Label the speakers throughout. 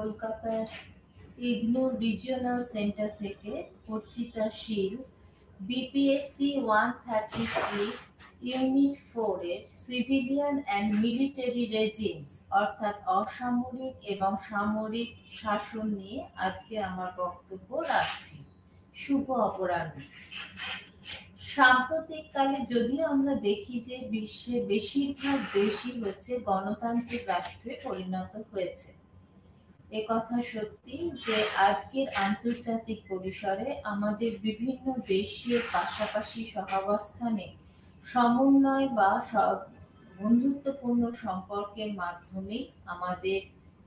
Speaker 1: কলকাতার ignore regional centre থেকে অর্চিতা শীল BPSC 138 unit 4 এর সিভিলিয়ান অ্যান্ড মিলিটারি রেজিমস অর্থাৎ অসামরিক এবং সামরিক শাসন নিয়ে আজকে আমার বক্তব্য রাখছি। শুভ অপরাহ্ন। সাম্প্রতিককালে যদিও আমরা দেখি যে বিশ্বের বেশিরভাগ দেশই হচ্ছে গণতান্ত্রিক রাষ্ট্রে পরিণত হয়েছে, একথা সত্যি যে আজকের আন্তর্জাতিক পরিসরে আমাদের বিভিন্ন দেশীয় পাশাপাশি সহাবস্থানে সমন্বয় বা বন্ধুত্বপূর্ণ সম্পর্কের মাধ্যমেই আমাদের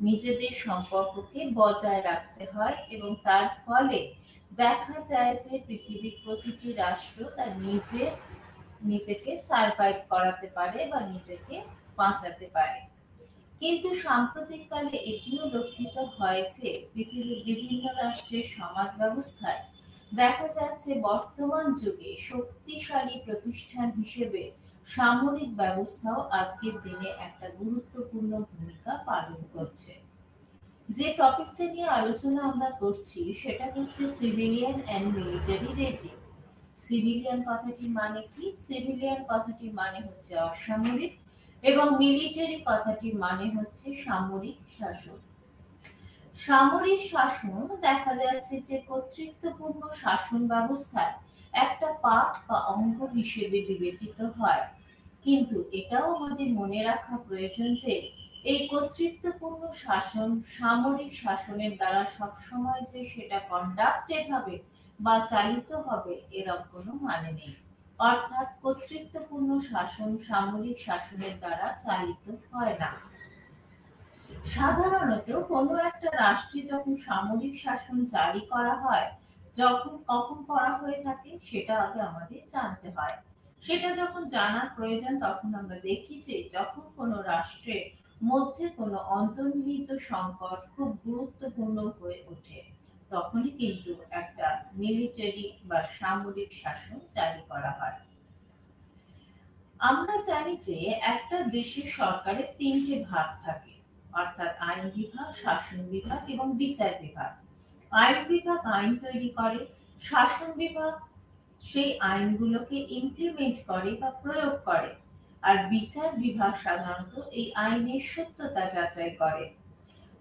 Speaker 1: নিজেদের সম্পর্ককে বজায় রাখতে হয় এবং তার ফলে দেখা যায় যে পৃথিবীর প্রতিটি রাষ্ট্র তার নিজেকে সার্ভাইভ করাতে পারে বা নিজেকে বাঁচাতে পারে। কিন্তু সাম্প্রতিককালে এটিও লক্ষিত হয়েছে পৃথিবীর বিভিন্ন রাষ্ট্রের সমাজ ব্যবস্থায় দেখা যাচ্ছে বর্তমান যুগে শক্তিশালী প্রতিষ্ঠান হিসেবে সামরিক ব্যবস্থাও আজকের দিনে একটা গুরুত্বপূর্ণ ভূমিকা পালন করছে। যে টপিকটা নিয়ে আলোচনা আমরা করছি সেটা হচ্ছে civilian and military regime. Civilian কথাটির মানে কি? সিভিলিয়ান কথাটির মানে হচ্ছে অসামরিক এবং মিলিটারি কথাটির মানে হচ্ছে সামরিক শাসন। সামরিক শাসন দেখা যাচ্ছে যে কর্তৃত্বপূর্ণ শাসন ব্যবস্থার একটা পার্ট বা অঙ্গ হিসেবে বিবেচিত হয়, কিন্তু এটাও আমাদের মনে রাখা প্রয়োজন যে এই কর্তৃত্বপূর্ণ শাসন সামরিক শাসনের দ্বারা সবসময় যে সেটা কন্ডাক্টেড হবে বা চালিত হবে এরকম কোনো মানে নেই। অর্থাৎ কর্তৃত্বপূর্ণ শাসন সামরিক শাসনের দ্বারা চালিত হয় না। সাধারণত কোনো একটা রাষ্ট্রে যখন সামরিক শাসন জারি করা হয়, কখন করা হয়ে থাকে সেটা আগে আমাদের জানতে হয়। সেটা যখন জানার প্রয়োজন তখন আমরা দেখি যে যখন কোনো রাষ্ট্রের মধ্যে কোনো অন্তর্নিহিত সংকট খুব গুরুত্বপূর্ণ হয়ে ওঠে, তখনই কিন্তু একটা মিলিটারি বা সামরিক শাসন জারি করা হয়। আমরা জানি যে একটা দেশের সরকারের তিনটে ভাগ থাকে, অর্থাৎ আইন বিভাগ, শাসন বিভাগ এবং বিচার বিভাগ। আইন বিভাগ আইন তৈরি করে, শাসন বিভাগ সেই আইনগুলোকে ইমপ্লিমেন্ট করে বা প্রয়োগ করে, আর বিচার বিভাগ সাধারণত এই আইনের সত্যতা যাচাই করে।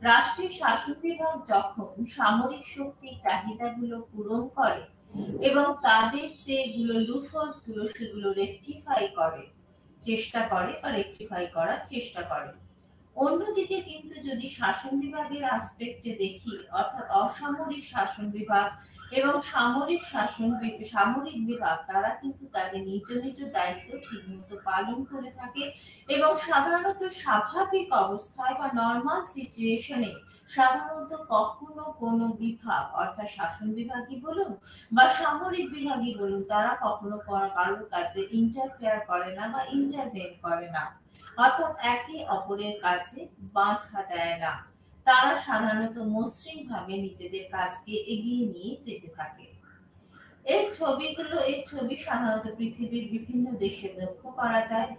Speaker 1: রাষ্ট্রের শাসন বিভাগ যখন সামরিক শক্তির চাহিদাগুলো পূরণ করে এবং তাদের যেগুলো লুফলস গুলো সেগুলো রেকটিফাই করার চেষ্টা করে। অন্যদিকে কিন্তু যদি শাসন বিভাগের আসপেক্টে দেখি, অর্থাৎ অসামরিক শাসন বিভাগ এবং সামরিক বিভাগ তারা কিন্তু তাদের নিজ নিজ দায়িত্ব ঠিকমতো পালন করে থাকে এবং সাধারণত স্বাভাবিক অবস্থায় বা নর্মাল সিচুয়েশনে সাধারণত কখনো কোনো বিভাগ, অর্থাৎ শাসন বিভাগই বলুন বা সামরিক বিভাগই বলুন, তারা কখনো কারোর কাছে ইন্টারফেয়ার করে না বা ইন্টারভেন করে না, অর্থাৎ একে অপরের কাছে বাধা দেয় না। তারা সাধারণত মসৃণ ভাবে নিজেদের কাজকে এগিয়ে নিয়ে যেতে থাকে। এই ছবি সাধারণত পৃথিবীর বিভিন্ন দেশে লক্ষ্য করা যায়।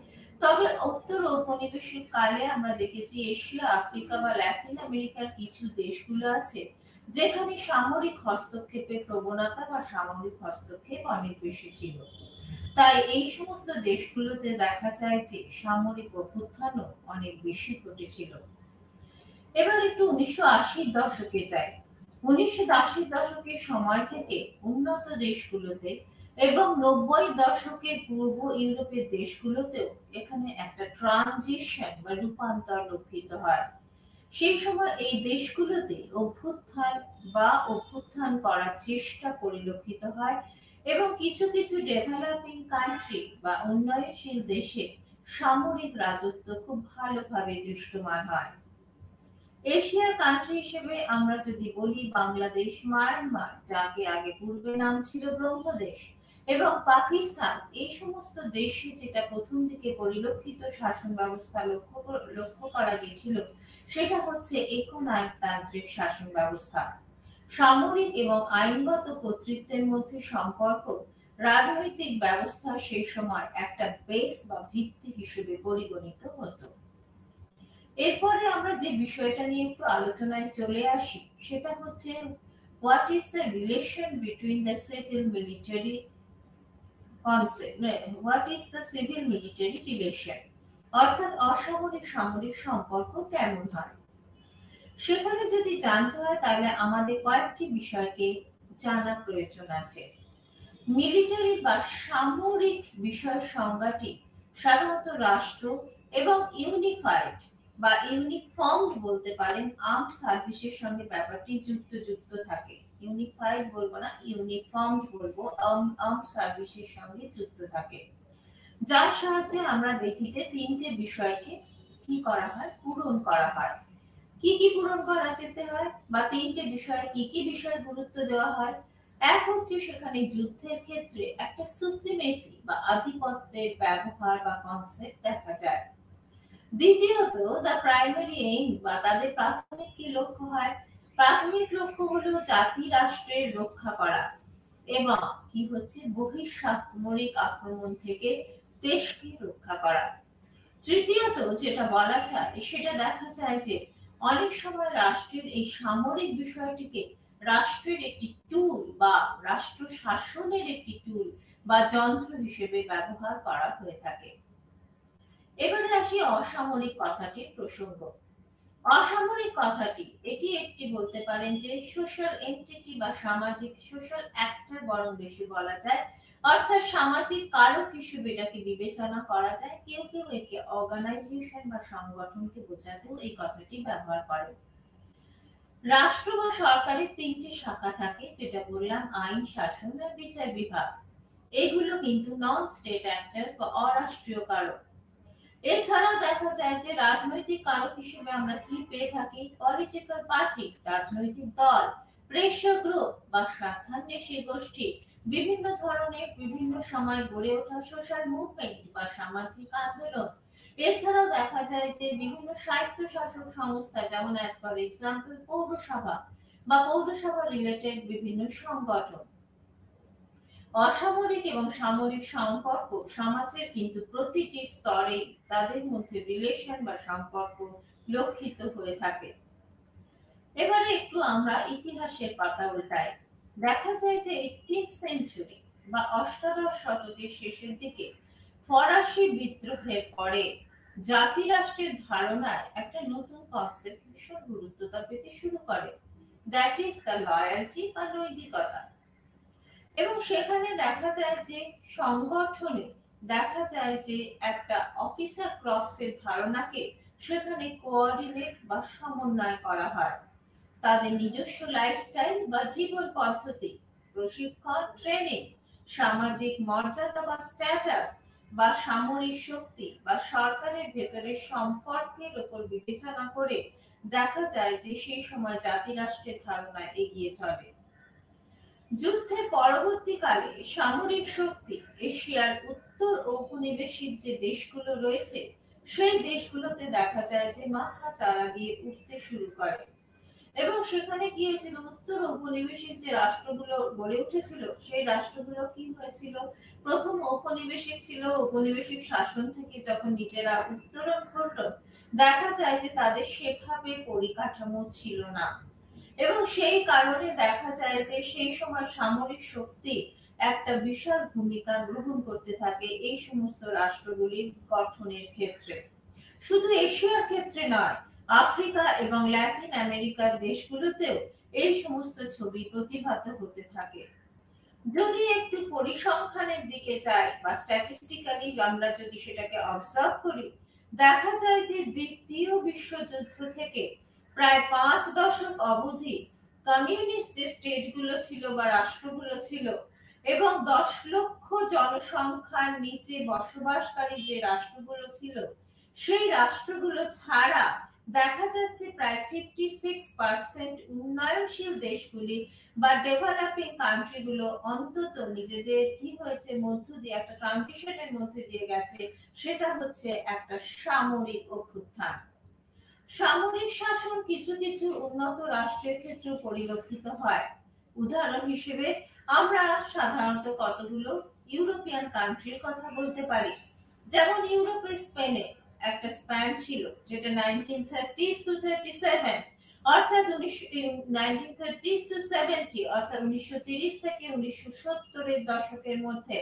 Speaker 1: তবে উত্তর ঔপনিবেশিক কালে আমরা দেখেছি এশিয়া, আফ্রিকা বা ল্যাটিন আমেরিকার কিছু দেশগুলো আছে যেখানে সামরিক হস্তক্ষেপের প্রবণতা বা সামরিক হস্তক্ষেপ অনেক বেশি ছিল। তাই এই সমস্ত দেশগুলোতে দেখা যায় যে সামরিক অভ্যুত্থানও অনেক বেশি ঘটেছিল। এবার একটু 1980-র দশকে যাই। 1980-র দশকের সময় থেকে উন্নত দেশগুলোতে এবং 90-র দশকের পূর্ব ইউরোপের দেশগুলোতেও এখানে একটা ট্রানজিশন বা রূপান্তর লক্ষিত হয়। সেই সময় এই দেশগুলোতে অভ্যুত্থান করার চেষ্টা পরিলক্ষিত হয় এবং কিছু কিছু ডেভেলপিং কান্ট্রি বা উন্নয়নশীল দেশে সামরিক রাজত্ব খুব ভালোভাবে দৃশ্যমান হয়। এশিয়ার কান্ট্রি হিসেবে আমরা যদি বলি বাংলাদেশ, মায়ানমার, যাকে আগে পূর্বে নাম ছিল ব্রহ্মদেশ, এবং পাকিস্তান, এই সমস্ত দেশে যেটা প্রথম দিকে পরিলক্ষিত শাসন ব্যবস্থা লক্ষ্য করা গেছিল সেটা হচ্ছে একনায়কতান্ত্রিক শাসন ব্যবস্থা। সামরিক এবং আইনগত কর্তৃত্বের মধ্যে সম্পর্ক রাজনৈতিক ব্যবস্থা সেই সময় একটা বেস বা ভিত্তি হিসেবে পরিগণিত হতো। এরপরে আমরা যে বিষয়টা নিয়ে একটু আলোচনায় চলে আসি সেটা হচ্ছে what is the relation between the civil military concept, what is the civil military relation, অর্থাৎ অসামরিক সামরিক সম্পর্ক কেমন হয়। সেখানে যদি জানতে হয় তাহলে আমাদের কয়েকটি বিষয়কে জানা প্রয়োজন আছে। মিলিটারি বা সামরিক বিষয় সংজ্ঞাটি সাধারণত রাষ্ট্র এবং ইউনিফাইড বা ইউনিফর্মড বলতে পারেন আর্মড সার্ভিসের সঙ্গে ব্যাপারটি যুক্ত থাকে। ইউনিফাইড বলবো না, ইউনিফর্মড বলবো, আর্মড সার্ভিসের সঙ্গে যুক্ত থাকে, যার সাহায্যে আমরা দেখি যে তিনটে বিষয়কে কি করা হয়, পূরণ করা হয়। কি কি পূরণ করা যেতে হয় বা তিনটে বিষয়ে কি কি বিষয়ে গুরুত্ব দেওয়া হয়। এক হচ্ছে সেখানে যুদ্ধের ক্ষেত্রে একটা সুপ্রিমেসি বা আধিপত্যের ব্যবহার বা কনসেপ্ট দেখা যায়। দ্বিতীয়ত দ্য প্রাইমারি এইম বা তাদের প্রাথমিক কি লক্ষ্য হয়, প্রাথমিক লক্ষ্য হলো জাতি রাষ্ট্রের রক্ষা করা এবং কি হচ্ছে বহিঃসামরিক আক্রমণ থেকে দেশকে রক্ষা করা। তৃতীয়ত যেটা বলা যায় সেটা দেখা যায় যে অনেক সময় রাষ্ট্রের এই সামরিক বিষয়টিকে রাষ্ট্রের একটি টুল বা রাষ্ট্র শাসনের একটি টুল বা যন্ত্র হিসেবে ব্যবহার করা হয়ে থাকে। এবারে আসি অসামরিক কথাটির প্রসঙ্গ। অসামরিক কথাটি এটি একটি বলতে পারেন যে সোশ্যাল এন্টিটি বা সামাজিক সোশ্যাল অ্যাক্টর বরং বেশি বলা যায়, অর্থাৎ সামাজিক কারক হিসেবে এটাকে বিবেচনা করা যায়। কেউ কেউ একে অর্গানাইজেশন বা সংগঠনকে বোঝাতেও এই কথাটি ব্যবহার করে। রাষ্ট্র বা সরকারের তিনটি শাখা থাকে, যেটা বললাম আইন, শাসন আর বিচার বিভাগ। এগুলো কিন্তু নন স্টেট অ্যাক্টরস বা অরাষ্ট্রীয় কারক। এছাড়াও দেখা যায় যে রাজনৈতিক কারক হিসেবে আমরা কি পেয়ে থাকি, পলিটিক্যাল পার্টি রাজনৈতিক দল, প্রেশার গ্রুপ বা স্বার্থান্বেষী গোষ্ঠী, বিভিন্ন ধরনের বিভিন্ন সময় গড়ে ওঠা সোশ্যাল মুভমেন্ট বা সামাজিক আন্দোলন। এছাড়াও দেখা যায় যে বিভিন্ন স্বায়ত্তশাসক সংস্থা, যেমন অ্যাজ ফর এক্সাম্পল পৌরসভা বা পৌরসভা রিলেটেড বিভিন্ন সংগঠন। অসামরিক এবং সামরিক সম্পর্ক সমাজের কিন্তু প্রতিটি স্তরে তাদের মধ্যে রিলেশন বা সম্পর্ক লক্ষিত হয়ে থাকে। এবারে একটু আমরা ইতিহাসের পাতা উল্টাই। দেখা যায় যে 18th সেঞ্চুরি বা অষ্টাদশ শতকের শেষের দিকে ফরাসি বিদ্রোহের পরে জাতিরাষ্ট্রের ধারণায় একটা নতুন কনসেপ্ট ভীষণ গুরুত্ব পেতে শুরু করে, দ্যাট ইজ দ্য লয়ালটি বা নৈতিকতা। এবং সেখানে দেখা যায় যে সংগঠনে দেখা যায় যে একটা অফিসার ক্রপসের ধারণাকে সেখানে কোঅর্ডিনেট বা সমন্বয় করা হয়। তাদের নিজস্ব লাইফস্টাইল বা জীবন পদ্ধতি, প্রশিক্ষণ, ট্রেনিং, সামাজিক মর্যাদা বা স্ট্যাটাস বা সামরিক শক্তি বা সরকারের ভেতরে সম্পর্কের উপর বিবেচনা করে দেখা যায় যে সেই সময় জাতিরাষ্ট্রের ধারণা এগিয়ে চলে। যুদ্ধের পরবর্তীকালে সামরিক শক্তি এশিয়ার উত্তর ঔপনিবেশিক যে দেশগুলো রয়েছে সেই দেশগুলোতে দেখা যায় যে মাথা চাড়া দিয়ে উঠতে শুরু করে। এবং সেখানে কি হয়েছিল, উত্তর ঔপনিবেশিক যে রাষ্ট্রগুলো গড়ে উঠেছিল সেই রাষ্ট্রগুলো কি হয়েছিল, প্রথম ঔপনিবেশিক ছিল, ঔপনিবেশিক শাসন থেকে যখন নিজেরা উত্তরণ করলো দেখা যায় যে তাদের সেভাবে পরিকাঠামো ছিল না। এবং সেই কারণে দেখা যায় যে সেই সময় সামরিক শক্তি একটা বিশাল ভূমিকা গ্রহণ করতে থাকে এই সমস্ত রাষ্ট্রগুলির গঠনের ক্ষেত্রে। শুধু এশিয়ার ক্ষেত্রে নয়, আফ্রিকা এবং ল্যাটিন আমেরিকার দেশগুলোতেও এই সমস্ত ছবি প্রতিভাত হতে থাকে। যদি একটু পরিসংখ্যানের দিকে যাই বা স্ট্যাটিস্টিক্যালি আমরা যদি সেটাকে অবজার্ভ করি, দেখা যায় যে দ্বিতীয় বিশ্বযুদ্ধ থেকে প্রায় 5 দশক অবধি কমিউনিস্ট যে স্টেটগুলো ছিল বা রাষ্ট্রগুলো ছিল এবং 10 লক্ষ জনসংখ্যার নিচে বসবাসকারী যে রাষ্ট্রগুলো ছিল সেই রাষ্ট্রগুলো ছাড়া দেখা যাচ্ছে প্রায় 56% উন্নয়নশীল দেশগুলি বা ডেভেলপিং কান্ট্রিগুলো অন্তত নিজেদের কি হয়েছে মধ্য দিয়ে একটা ট্রানজিশনের মধ্যে দিয়ে গেছে, সেটা হচ্ছে একটা সামরিক অভ্যুত্থান। সামরিক শাসন কিছু কিছু উন্নত রাষ্ট্রের ক্ষেত্রে পরিলক্ষিত হয়। উদাহরণ হিসেবে আমরা সাধারণত কতগুলো ইউরোপিয়ান কান্ট্রির কথা বলতে পারি, যেমন ইউরোপে স্পেনে একটা স্প্যান ছিল, যেটা 1930s to 37, অর্থাৎ 1930s to 70, অর্থাৎ 1930 থেকে 1970 এর দশকের মধ্যে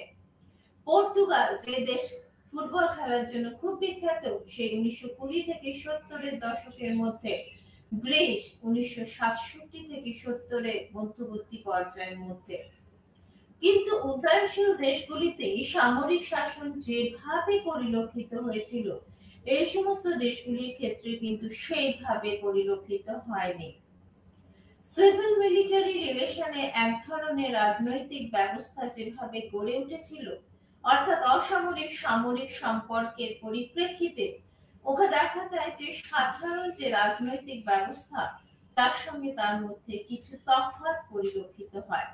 Speaker 1: পর্তুগাল যে দেশ ফুটবল খেলার জন্য খুব বিখ্যাত, সেই 1920 থেকে 70 এর দশকের মধ্যে গ্রিস 1967 থেকে 70 এর মধ্যবর্তী পর্যায়ের মধ্যে। কিন্তু উন্নয়নশীল দেশগুলিতে সামরিক শাসন যেভাবে পরিলক্ষিত হয়েছিল, এই সমস্ত দেশগুলির ক্ষেত্রে কিন্তু সেইভাবে পরিলক্ষিত হয়নি। সিভিল মিলিটারি রিলেশনে এক ধরনের রাজনৈতিক ব্যবস্থা যেভাবে গড়ে উঠেছিল, অর্থাৎ অসামরিক সামরিক সম্পর্কের পরিপ্রেক্ষিতে ওখানে দেখা যায় যে সাধারণ যে রাজনৈতিক ব্যবস্থা, তার সঙ্গে তার মধ্যে কিছু তফাৎ পরিলক্ষিত হয়।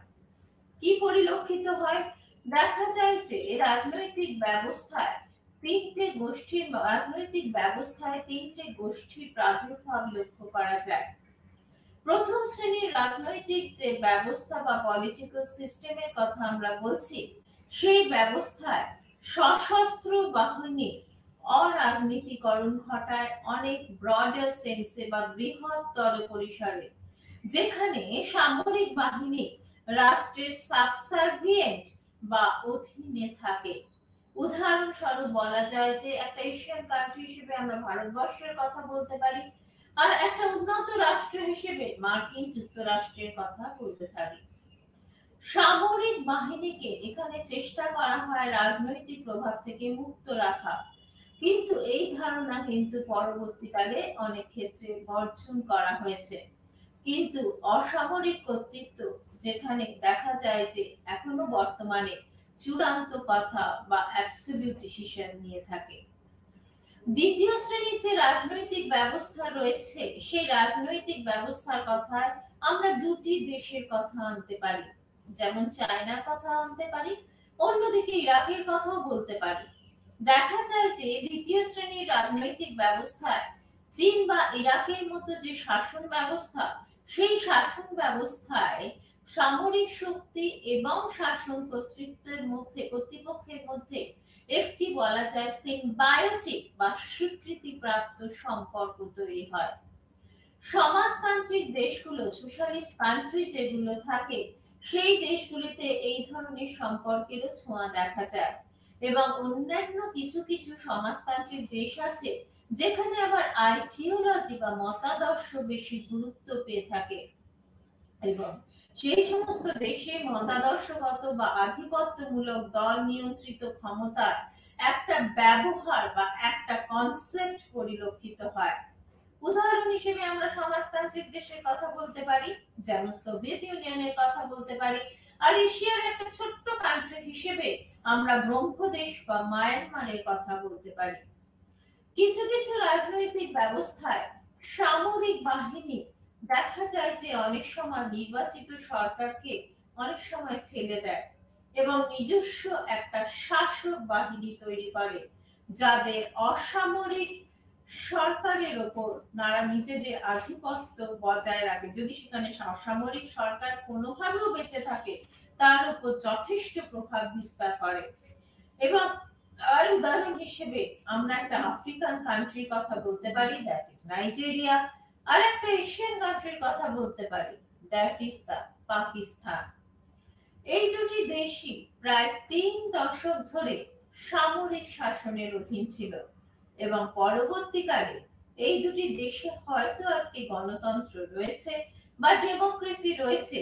Speaker 1: কি পরিলক্ষিত হয়? দেখা যায় যে রাজনৈতিক ব্যবস্থায় তিনটে গোষ্ঠীর প্রাদুর্ভাব লক্ষ্য করা যায়। প্রথম শ্রেণীর রাজনৈতিক যে ব্যবস্থা বা পলিটিক্যাল সিস্টেমের কথা আমরা বলছি, সেই ব্যবস্থায় সশস্ত্র বাহিনী অরাজনীতিকরণ ঘটায় অনেক ব্রডার সেন্সে বা বৃহত্তর পরিসরে, যেখানে সামরিক বাহিনী রাষ্ট্রের সাবসার্ভিয়েন্ট বা অধীনে থাকে। উদাহরণস্বরূপ বলা যায় যে একটা এশিয়ান কান্ট্রি হিসেবে আমরা ভারতবর্ষের কথা বলতে পারি, আর একটা উন্নত রাষ্ট্র হিসেবে মার্কিন যুক্তরাষ্ট্রের কথা বলতে পারি। সামরিক বাহিনীকে এখানে চেষ্টা করা হয় রাজনৈতিক প্রভাব থেকে মুক্ত রাখা, কিন্তু এই ধারণা কিন্তু পরবর্তীকালে অনেক ক্ষেত্রে বর্জন করা হয়েছে। কিন্তু অসামরিক কর্তৃত্ব যেখানে দেখা যায় যে এখনো বর্তমানে চূড়ান্ত কথা বা অ্যাবসলিউট ডিসিশন নিয়ে থাকে। দ্বিতীয় শ্রেণীর যে রাজনৈতিক ব্যবস্থা রয়েছে, সেই রাজনৈতিক ব্যবস্থার কথায় আমরা দুটি দেশের কথা আনতে পারি, যেমন চায়নার কথা আনতে পারি, অন্যদিকে ইরাকের কথাও বলতে পারি। দেখা যায় যে দ্বিতীয় শ্রেণীর রাজনৈতিক ব্যবস্থায় চীন বা ইরাকের মতো যে শাসন ব্যবস্থা, সেই শাসন ব্যবস্থায় সামরিক শক্তি এবং শাসন কর্তৃপক্ষের মধ্যে একটি বলা যায় সিম্বায়োটিক বা স্বীকৃতিপ্রাপ্ত সম্পর্ক তৈরি হয়। সমাজতান্ত্রিক দেশগুলো, সোশ্যালিস্ট কান্ট্রি যেগুলো থাকে, সেই দেশগুলিতে এই ধরনের সম্পর্কেরও ছোঁয়া দেখা যায়। এবং অন্যান্য কিছু কিছু সমাজতান্ত্রিক দেশ আছে যেখানে আবার আইডিওলজি বা মতাদর্শ বেশি গুরুত্ব পেয়ে থাকে, এবং সেই সমস্ত দেশে মতাদর্শগত বা আধিপত্যমূলক দল নিয়ন্ত্রিত ক্ষমতার একটা ব্যবহার বা একটা কনসেপ্ট পরিলক্ষিত হয়। উদাহরণ হিসেবে আমরা সমাজতান্ত্রিক দেশের কথা বলতে পারি, যেমন সোভিয়েত ইউনিয়নের কথা বলতে পারি, আর এশিয়ার একটা ছোট্ট কান্ট্রি হিসেবে আমরা ব্রহ্মদেশ বা মায়ানমারের কথা বলতে পারি। কিছু কিছু রাজনৈতিক ব্যবস্থায় সামরিক বাহিনী দেখা যায় যে অনেক সময় নির্বাচিত সরকারকে অনেক সময় ফেলে দেয় এবং নিজস্ব একটা শাসক বাহিনী তৈরি করে, যাদের অসামরিক সরকারের ওপর তারা নিজেদের আধিপত্য বজায় রাখে। যদি সেখানে অসামরিক সরকার কোনোভাবেও বেঁচে থাকে, তার উপর যথেষ্ট প্রভাব বিস্তার করে। এবং আর উদাহরণ হিসেবে আমরা একটা আফ্রিকান কান্ট্রির কথা বলতে পারি, দ্যাট ইজ নাইজেরিয়া, আর একটা এশিয়ান কান্ট্রির কথা বলতে পারি, দ্যাট ইজ দা পাকিস্তান। এই দুটি দেশই প্রায় 3 দশক ধরে সামরিক শাসনের অধীন ছিল, এবং পরবর্তীকালে এই দুটি দেশে হয়তো আজকে গণতন্ত্র রয়েছে বা ডেমোক্রেসি রয়েছে,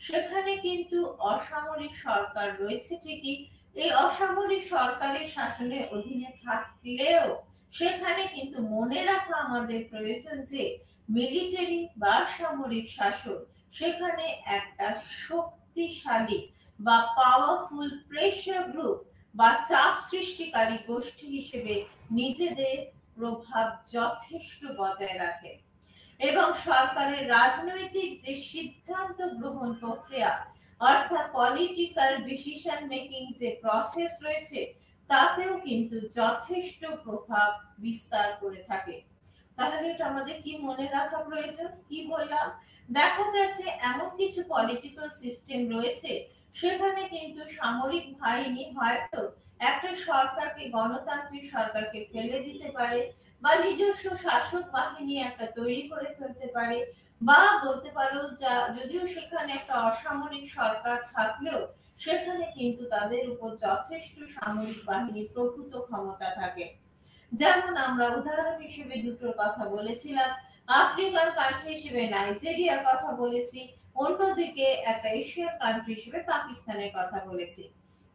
Speaker 1: সেখানে কিন্তু অসামরিক সরকার রয়েছে ঠিকই। এই অসামরিক সরকারের শাসনের অধীনে থাকলেও সেখানে কিন্তু মনে রাখা আমাদের প্রয়োজন যে মিলিটারি বা সামরিক শাসন সেখানে একটা শক্তিশালী বা পাওয়ারফুল প্রেশার গ্রুপ বা চাপ সৃষ্টিকারী গোষ্ঠী হিসেবে নিজেদের প্রভাব যথেষ্ট বজায় রাখে, এবং সরকারের রাজনৈতিক যে সিদ্ধান্ত গ্রহণ প্রক্রিয়া, অর্থাৎ পলিটিক্যাল ডিসিশন মেকিং যে প্রসেস রয়েছে, তাতেও কিন্তু যথেষ্ট প্রভাব বিস্তার করে থাকে। তাহলে এটা আমাদের কি মনে রাখা প্রয়োজন? কি বললাম? দেখা যাচ্ছে এমন কিছু পলিটিক্যাল সিস্টেম রয়েছে, সেখানে কিন্তু সামরিক বাহিনী হয়তো একটা সরকারকে, গণতান্ত্রিক সরকারকে ফেলে দিতে পারে, বা নিজস্ব শাসক বাহিনী একটা তৈরি করে ফেলতে পারে, বা বলতে পারো যদিও সেখানে একটা অসামরিক সরকার থাকলেও সেখানে কিন্তু তাদের উপর যথেষ্ট সামরিক বাহিনীর প্রভূত ক্ষমতা থাকে। যেমন আমরা উদাহরণ হিসেবে দুটোর কথা বলেছিলাম, আফ্রিকান কান্ট্রি হিসেবে নাইজেরিয়ার কথা বলেছি, অন্যদিকে একটা এশিয়ান কান্ট্রি হিসেবে পাকিস্তানের কথা বলেছি।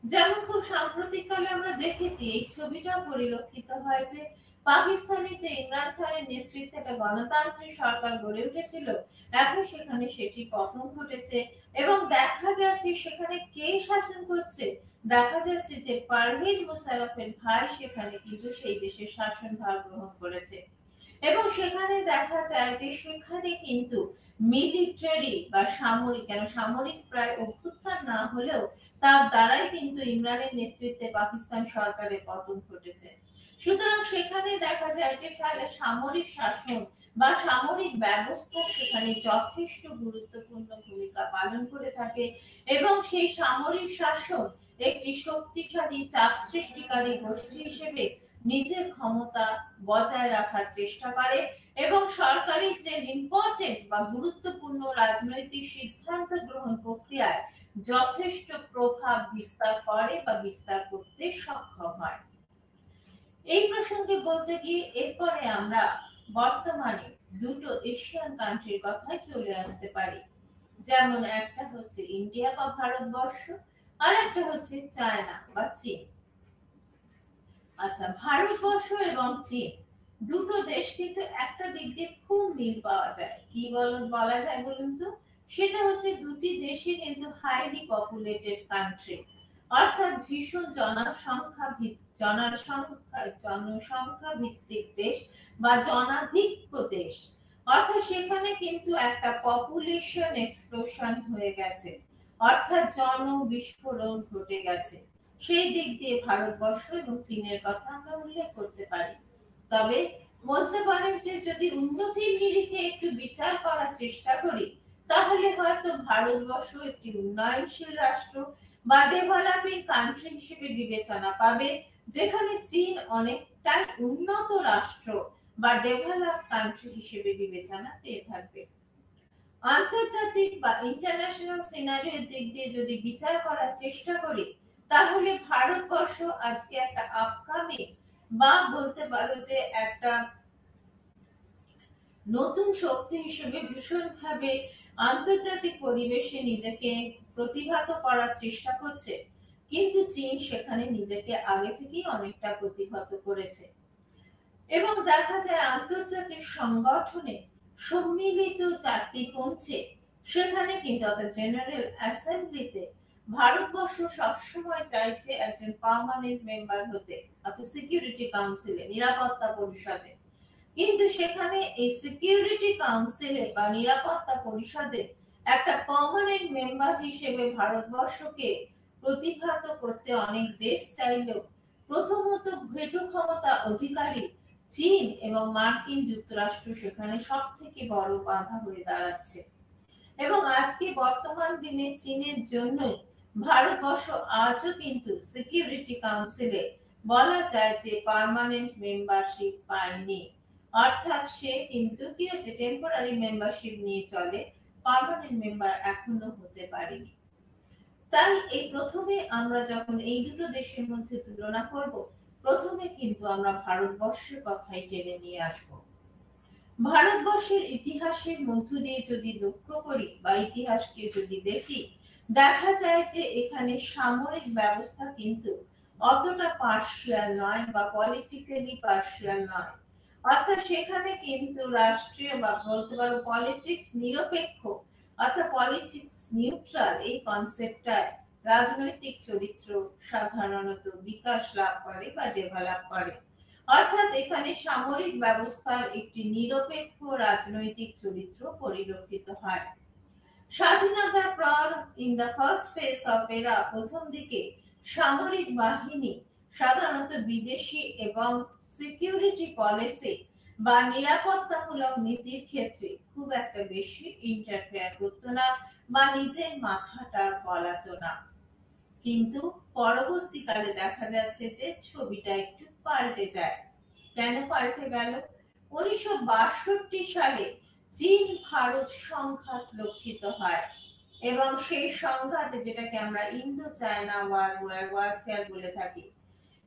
Speaker 1: যেমন খুব সাম্প্রতিককালে আমরা দেখেছি, এই ছবিটাও পরিলক্ষিত হয় যে পাকিস্তানে যে ইমরান খানের নেতৃত্বে একটা গণতান্ত্রিক সরকার গড়ে উঠেছিল, এখন সেখানে সেটি পতন ঘটেছে এবং দেখা যাচ্ছে সেখানে কে শাসন করছে। দেখা যাচ্ছে যে পারভেজ মুশারফের ভাই সেখানে কিন্তু সেই দেশের শাসনভার গ্রহণ করেছে এবং সেখানে দেখা যায় যে সেখানে কিন্তু মিলিটারি বা সামরিক, কেন সামরিক প্রায় অভ্যুত্থান না হলেও তার দ্বারাই কিন্তু ইমরানের নেতৃত্বে পাকিস্তান সরকারের পতন ঘটেছে। সুতরাং সেখানে দেখা যায় যে সামরিক শাসন বা সামরিক ব্যবস্থা সেখানে যথেষ্ট গুরুত্বপূর্ণ ভূমিকা পালন করে থাকে এবং সেই সামরিক শাসন একটি শক্তিশালী চাপ সৃষ্টিকারী গোষ্ঠী হিসেবে নিজের ক্ষমতা বজায় রাখার চেষ্টা করে এবং সরকারি যে ইম্পর্টেন্ট বা গুরুত্বপূর্ণ রাজনৈতিক সিদ্ধান্ত গ্রহণ প্রক্রিয়ায় যথেষ্ট প্রভাব বিস্তার করে বা বিস্তার করতে সক্ষম হয়। এই প্রসঙ্গে বলতে গিয়ে এরপরে আমরা বর্তমানে দুটো এশিয়ান কান্ট্রির কথায় চলে আসতে পারি। যেমন একটা হচ্ছে ইন্ডিয়া বা ভারতবর্ষ, আর একটা হচ্ছে চায়না বা চীন। আচ্ছা, ভারতবর্ষ এবং চীন দুটো দেশ কিন্তু একটা দিক দিয়ে খুব মিল পাওয়া যায়। কি বলা যায় বলুন তো? সেটা হচ্ছে দুটি দেশই কিন্তু হাইলি পপুলেটেড কান্ট্রি, অর্থাৎ ভীষণ জনসংখ্যা ভিত্তিক দেশ বা জনাধিক্য দেশ। অর্থাৎ সেখানে কিন্তু একটা পপুলেশন এক্সপ্লোশন হয়ে গেছে, অর্থাৎ জনবিস্ফোরণ ঘটে গেছে। সেই দিক দিয়ে ভারতবর্ষ এবং চীনের কথা আমরা উল্লেখ করতে পারি। তবে বলতে পারেন যে যদি উন্নতির নিরিখে একটু বিচার করার চেষ্টা করি, তাহলে হয়তো ভারতবর্ষ একটি উন্নয়নশীল রাষ্ট্র বা ডেভেলপিং কান্ট্রি হিসেবে বিবেচনা পাবে, যেখানে চীন অনেকটাই উন্নত রাষ্ট্র বা ডেভেলপ কান্ট্রি হিসেবে বিবেচনা পেয়ে থাকবে। আন্তর্জাতিক বা ইন্টারন্যাশনাল সিনারিওর দিক দিয়ে যদি বিচার করার চেষ্টা করি, তাহলে ভারতবর্ষ আজকে একটা আপকামিং বা বলতে পারো যে একটা নতুন শক্তি হিসেবে ভীষণভাবে আন্তর্জাতিক পরিবেশে নিজেকে প্রতিভাত করার চেষ্টা করছে, কিন্তু চীন সেখানে নিজেকে আগে থেকেই অনেকটা প্রতিভাত করেছে এবং দেখা যায় আন্তর্জাতিক সংগঠনে সম্মিলিত জাতিপুঞ্জে সেখানে কিন্তু অর্থাৎ জেনারেল অ্যাসেম্বলিতে ভারতবর্ষ সবসময় চাইছে একজন পার্মানেন্ট মেম্বার হতে, অর্থাৎ সিকিউরিটি কাউন্সিলে, নিরাপত্তা পরিষদে। কিন্তু সেখানে এই সিকিউরিটি কাউন্সিলে বা নিরাপত্তা পরিষদে একটা পার্মানেন্ট মেম্বার হিসেবে ভারতবর্ষকে প্রতিভাত করতে অনেক দেশ চাইলেও প্রথমত ভেটো ক্ষমতা অধিকারী চীন এবং মার্কিন যুক্তরাষ্ট্র সেখানে সব থেকে বড় বাধা হয়ে দাঁড়াচ্ছে এবং আজকে বর্তমান দিনে চীনের জন্যই ভারতবর্ষ আজও কিন্তু সিকিউরিটি কাউন্সিলে বলা যায় যে পার্মানেন্ট মেম্বারশিপ পায়নি। অর্থাৎ সে কিন্তু কি হচ্ছে, টেম্পোরারি মেম্বারশিপ নিয়ে চলে, পার্মানেন্ট মেম্বার এখনো হতে পারেনি। তাই এই প্রথমে আমরা যখন এই দুটো দেশের মধ্যে তুলনা করব, প্রথমে কিন্তু আমরা ভারতবর্ষের কথাই টেনে নিয়ে আসব। ভারতবর্ষের ইতিহাসের মধ্য দিয়ে যদি লক্ষ্য করি বা ইতিহাসকে যদি দেখি, দেখা যায় যে এখানে সামরিক ব্যবস্থা কিন্তু অতটা পার্শিয়াল নয় বা পলিটিক্যালি পার্শিয়াল নয়। অর্থাৎ সেখানে কিন্তু রাষ্ট্রীয় বা বলতে পারো পলিটিক্স নিরপেক্ষ, অর্থাৎ পলিটিক্স নিউট্রাল এই কনসেপ্টটায় রাজনৈতিক চরিত্র সাধারণত বিকাশ লাভ করে বা ডেভেলপ করে। অর্থাৎ এখানে সামরিক ব্যবস্থার একটি নিরপেক্ষ রাজনৈতিক চরিত্র পরিলক্ষিত হয়। স্বাধীনতার পর in the first phase of এরা প্রথম দিকে সামরিক বাহিনী সাধারণত বিদেশি এবং সিকিউরিটি পলিসি বা নিরাপত্তামূলক নীতির ক্ষেত্রে খুব একটা বেশি ইন্টারফেয়ার করতো না বা নিজের মাথাটা গলাতো না। কিন্তু পরবর্তীকালে দেখা যাচ্ছে যে ছবিটা একটু পাল্টে যায়। কেন পাল্টে গেল? 1962 সালে চীন ভারত সংঘাত লক্ষিত হয় এবং সেই সংঘাতে, যেটাকে আমরা ইন্দো চায়না ওয়ারফেয়ার বলে থাকি,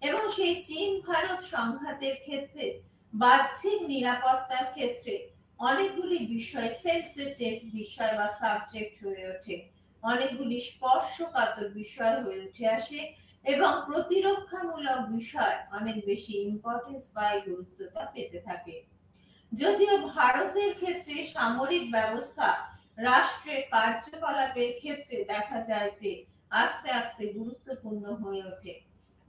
Speaker 1: এবং সেই চীন ভারত সংঘাতের ক্ষেত্রে বাহ্যিক নিরাপত্তার ক্ষেত্রে অনেকগুলি বিষয় সেনসিটিভ বিষয় বা সাবজেক্ট হয়ে ওঠে, অনেকগুলি স্পর্শকাতর বিষয় হয়ে উঠে আসে এবং প্রতিরক্ষামূলক বিষয় অনেক বেশি ইম্পর্টেন্স বা গুরুত্বটা পেতে থাকে। যদিও ভারতের ক্ষেত্রে সামরিক ব্যবস্থা রাষ্ট্রের কার্যকলাপের ক্ষেত্রে দেখা যায় যে আস্তে আস্তে গুরুত্বপূর্ণ হয়ে ওঠে।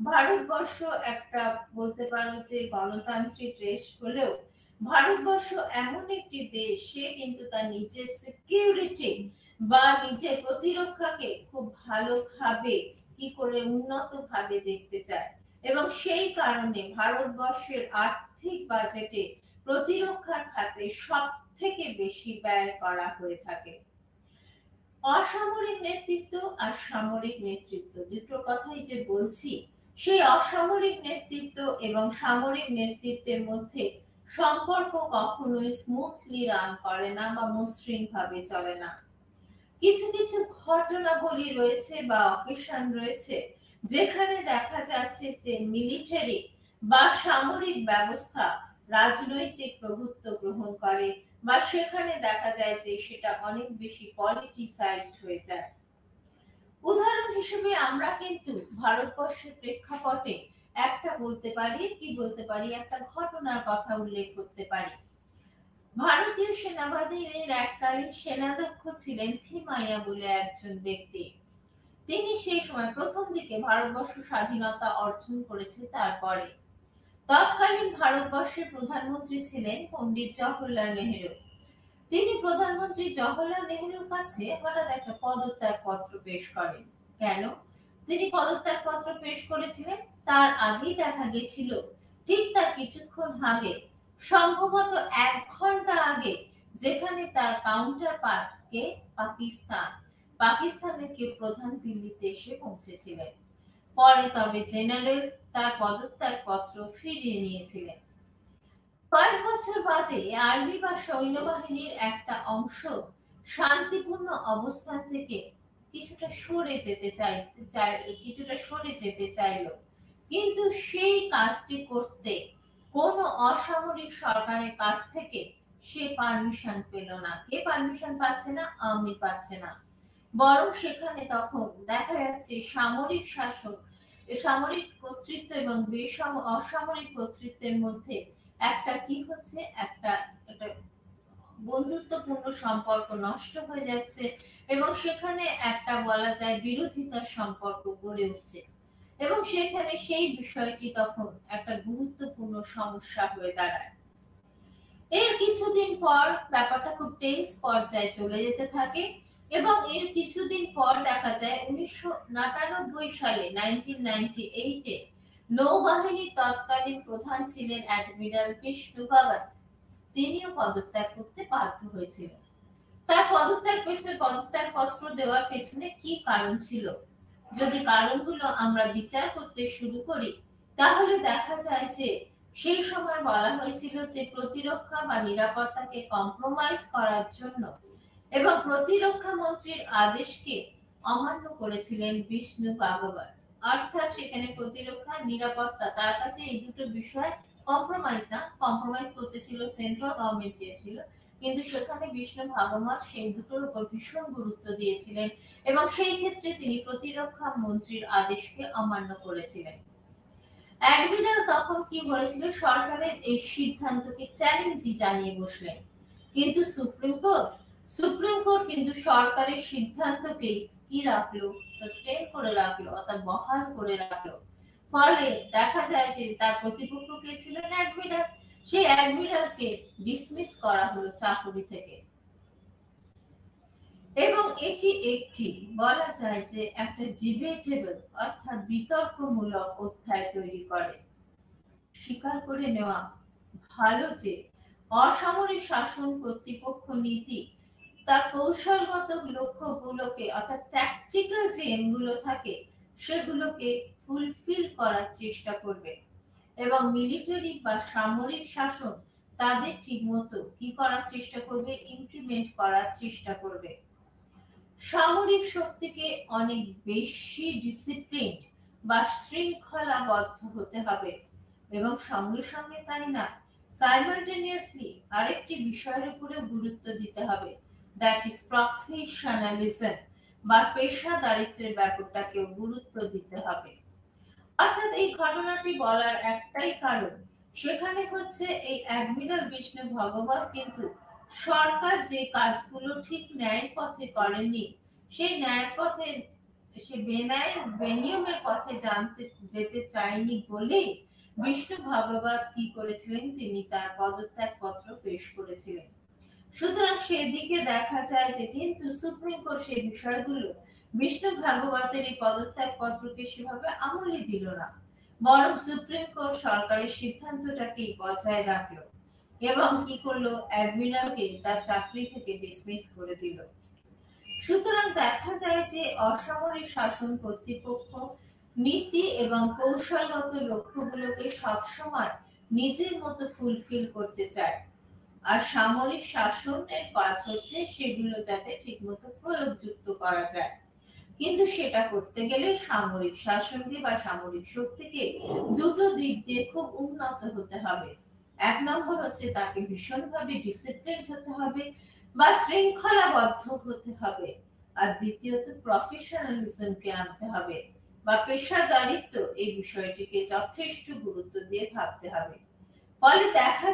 Speaker 1: ভারতবর্ষ একটা বলতে পারো যে গণতান্ত্রিক দেশ হলেও ভারতবর্ষ এমন একটি দেশ, সে কিন্তু তার নিজের সিকিউরিটি বা নিজের প্রতিরক্ষাকে খুব ভালোভাবে কি করে উন্নত ভাবে দেখতে চায় এবং সেই কারণে ভারতবর্ষের আর্থিক বাজেটে প্রতিরক্ষার খাতে সব থেকে বেশি ব্যয় করা হয়ে থাকে। অসামরিক নেতৃত্ব আর সামরিক নেতৃত্ব দুটো কথাই যে বলছি, সেই অসামরিক নেতৃত্ব এবং সামরিক নেতৃত্বের মধ্যে সম্পর্ক কখনোই স্মুথলি রান করে না বা মসৃণ ভাবে চলে না। কিছু কিছু ঘটনাবলী রয়েছে বা অকেশন রয়েছে যেখানে দেখা যাচ্ছে যে মিলিটারি বা সামরিক ব্যবস্থা রাজনৈতিক প্রভুত্ব গ্রহণ করে বা সেখানে দেখা যায় যে সেটা অনেক বেশি পলিটিসাইজড হয়ে যায়। উদাহরণ হিসেবে আমরা কিন্তু ভারতবর্ষের প্রেক্ষাপটে একটা বলতে পারি একটা ঘটনার কথা উল্লেখ করতে পারি। ভারতীয় সেনাবাহিনীর এককালীন সেনাধ্যক্ষ ছিলেন থিমাইয়া বলে একজন ব্যক্তি। তিনি সেই সময় প্রথম দিকে ভারতবর্ষ স্বাধীনতা অর্জন করেছে। তারপরে তৎকালীন ভারতবর্ষের প্রধানমন্ত্রী ছিলেন পণ্ডিত জওহরলাল নেহেরু। তিনি প্রধানমন্ত্রী জওহরলাল নেহেরুর কাছে হঠাৎ একটা পদত্যাগ পত্র পেশ করেন। কেন তিনি পদত্যাগ পত্র পেশ করেছিলেন? তার আগেই দেখা গেছিল, ঠিক তার কিছুক্ষণ আগে, সম্ভবত 1 ঘন্টা আগে, যেখানে তার কাউন্টার পার্টকে পাকিস্তানের কেউ প্রধান দিল্লিতে এসে পৌঁছেছিলেন। পরে তবে জেনারেল তার পদত্যাগ পত্র ফিরিয়ে নিয়েছিলেন। কয়েক বছর বাদে আর্মি বা সৈন্যবাহিনীর একটা অংশ শান্তিপূর্ণ অবস্থান থেকে কিছুটা সরে যেতে চাইল, কিন্তু সেই কাজটি করতে কোনো অসামরিক সরকারের কাছ থেকে সে পারমিশন পেল না। কে পারমিশন পাচ্ছে না? আর্মি পাচ্ছে না। বরং সেখানে তখন দেখা যাচ্ছে সামরিক শাসক, সামরিক কর্তৃত্ব এবং অসামরিক কর্তৃত্বের মধ্যে একটা কি হচ্ছে, একটা বন্ধুত্বপূর্ণ সম্পর্ক নষ্ট হয়ে যাচ্ছে এবং সেখানে একটা বলা যায় বিরোধিতার সম্পর্ক গড়ে উঠছে এবং সেখানে সেই বিষয়টি তখন একটা গুরুত্বপূর্ণ সমস্যা হয়ে দাঁড়ায়। এর কিছুদিন পর ব্যাপারটা খুব টেন্স পর্যায়ে চলে যেতে থাকে এবং এর কিছুদিন পর দেখা যায় 1999 সালে 1998 নৌবাহিনীর তৎকালীন প্রধান ছিলেন অ্যাডমিরাল বিষ্ণু ভগত। তিনিও পদত্যাগ করতে বাধ্য হয়েছিলেন। তার পদত্যাগ পত্র দেওয়ার পেছনে কি কারণ ছিল? যদি কারণগুলো আমরা বিচার করতে শুরু করি তাহলে দেখা যায় যে সেই সময় বলা হয়েছিল যে প্রতিরক্ষা বা নিরাপত্তাকে কম্প্রোমাইজ করার জন্য এবং প্রতিরক্ষা মন্ত্রীর আদেশকে অমান্য করেছিলেন বিষ্ণু ভাগবত। অর্থাৎ সেখানে প্রতিরক্ষা নিরাপত্তা, তার কাছে এই দুটো বিষয় কম্প্রোমাইজ করতে ছিল সেন্ট্রাল গভর্নমেন্ট চেয়েছিল, কিন্তু সেখানে বিষ্ণু ভাগবত সেই দুটোর উপর ভীষণ গুরুত্ব দিয়েছিলেন এবং সেই ক্ষেত্রে তিনি প্রতিরক্ষা মন্ত্রীর আদেশকে অমান্য করেছিলেন। অ্যাডমিরাল তখন কি বলেছিল? সরকারের এই সিদ্ধান্তকে চ্যালেঞ্জই জানিয়ে বসলেন। কিন্তু সুপ্রিম কোর্ট কিন্তু সরকারের সিদ্ধান্তকে কি রাখলো? সাস্টেইন করে রাখলো, অর্থাৎ বহাল করে রাখলো। ফলে দেখা যায় যে তার প্রতিপক্ষ কে ছিলেন? অ্যাডমিরাল। সেই অ্যাডমিরালকে ডিসমিস করা হলো চাকরি থেকে এবং এটি একটি বলা যায় যে একটা ডিবেটেবল অর্থাৎ বিতর্কমূলক অধ্যায় তৈরি করে। স্বীকার করে নেওয়া ভালো যে অসামরিক শাসন কর্তৃপক্ষ নীতি তার কৌশলগত লক্ষ্যগুলোকে, অর্থাৎ ট্যাকটিক্যাল যে এমগুলো থাকে সেগুলোকে ফুলফিল করার চেষ্টা করবে এবং মিলিটারি বা সামরিক শাসন তাদের ঠিকমতো কি করার চেষ্টা করবে, ইমপ্লিমেন্ট করার চেষ্টা করবে। সামরিক শক্তিকে অনেক বেশি ডিসিপ্লিন বা শৃঙ্খলাবদ্ধ হতে হবে এবং সঙ্গে সঙ্গে তাই না, সাইমালটেনিয়াসলি আরেকটি বিষয়ের উপরে গুরুত্ব দিতে হবে, দ্যাট ইজ প্রফেশনালিজম বা পেশাদারিত্বের ব্যাপারটাকেও গুরুত্ব দিতে হবে। অর্থাৎ এই ঘটনাটি বলার একটাই কারণ, সেখানে হচ্ছে এই অ্যাডমিরাল বিষ্ণু ভগবত কিন্তু সরকার যে কাজগুলো ঠিক ন্যায়ের পথে করেনি, সেই ন্যায়ের পথে সে বেন্যায় বেনিয়মের পথে যেতে চায়নি বলেই বিষ্ণু ভগবত কি করেছিলেন, তিনি তার পদত্যাগ পত্র পেশ করেছিলেন। সুতরাং সেদিকে দেখা যায় যে কিন্তু সুপ্রিম কোর্ট সেই বিষয়গুলো বিষ্ণু ভাগবতের এই পদত্যাগ পত্রকে সেভাবে আমলে দিল না, বরং সুপ্রিম কোর্ট সরকারের সিদ্ধান্তটাকে বজায় রাখলো এবং কি করলো, অ্যাডমিরালকে তার চাকরি থেকে ডিসমিস করে দিল। সুতরাং দেখা যায় যে অসামরিক শাসন কর্তৃপক্ষ নীতি এবং কৌশলগত লক্ষ্যগুলোকে সবসময় নিজের মতো ফুলফিল করতে চায়, আর সামরিক শাসনের কাজ হচ্ছে সেগুলো যাতে ঠিকমতো প্রয়োগযুক্ত করা যায়। কিন্তু সেটা করতে গেলে সামরিক শাসনকে বা সামরিক শক্তিকে দুটো দিক দিয়ে খুব উন্নত হতে হবে। এক নম্বর হচ্ছে তাকে ভীষণভাবে ডিসিপ্লিন হতে হবে বা শৃঙ্খলাবদ্ধ হতে হবে, আর দ্বিতীয়ত প্রফেশনালিজমকে আনতে হবে বা পেশাদারিত্ব, এই বিষয়টিকে যথেষ্ট গুরুত্ব দিয়ে ভাবতে হবে। ফলে দেখা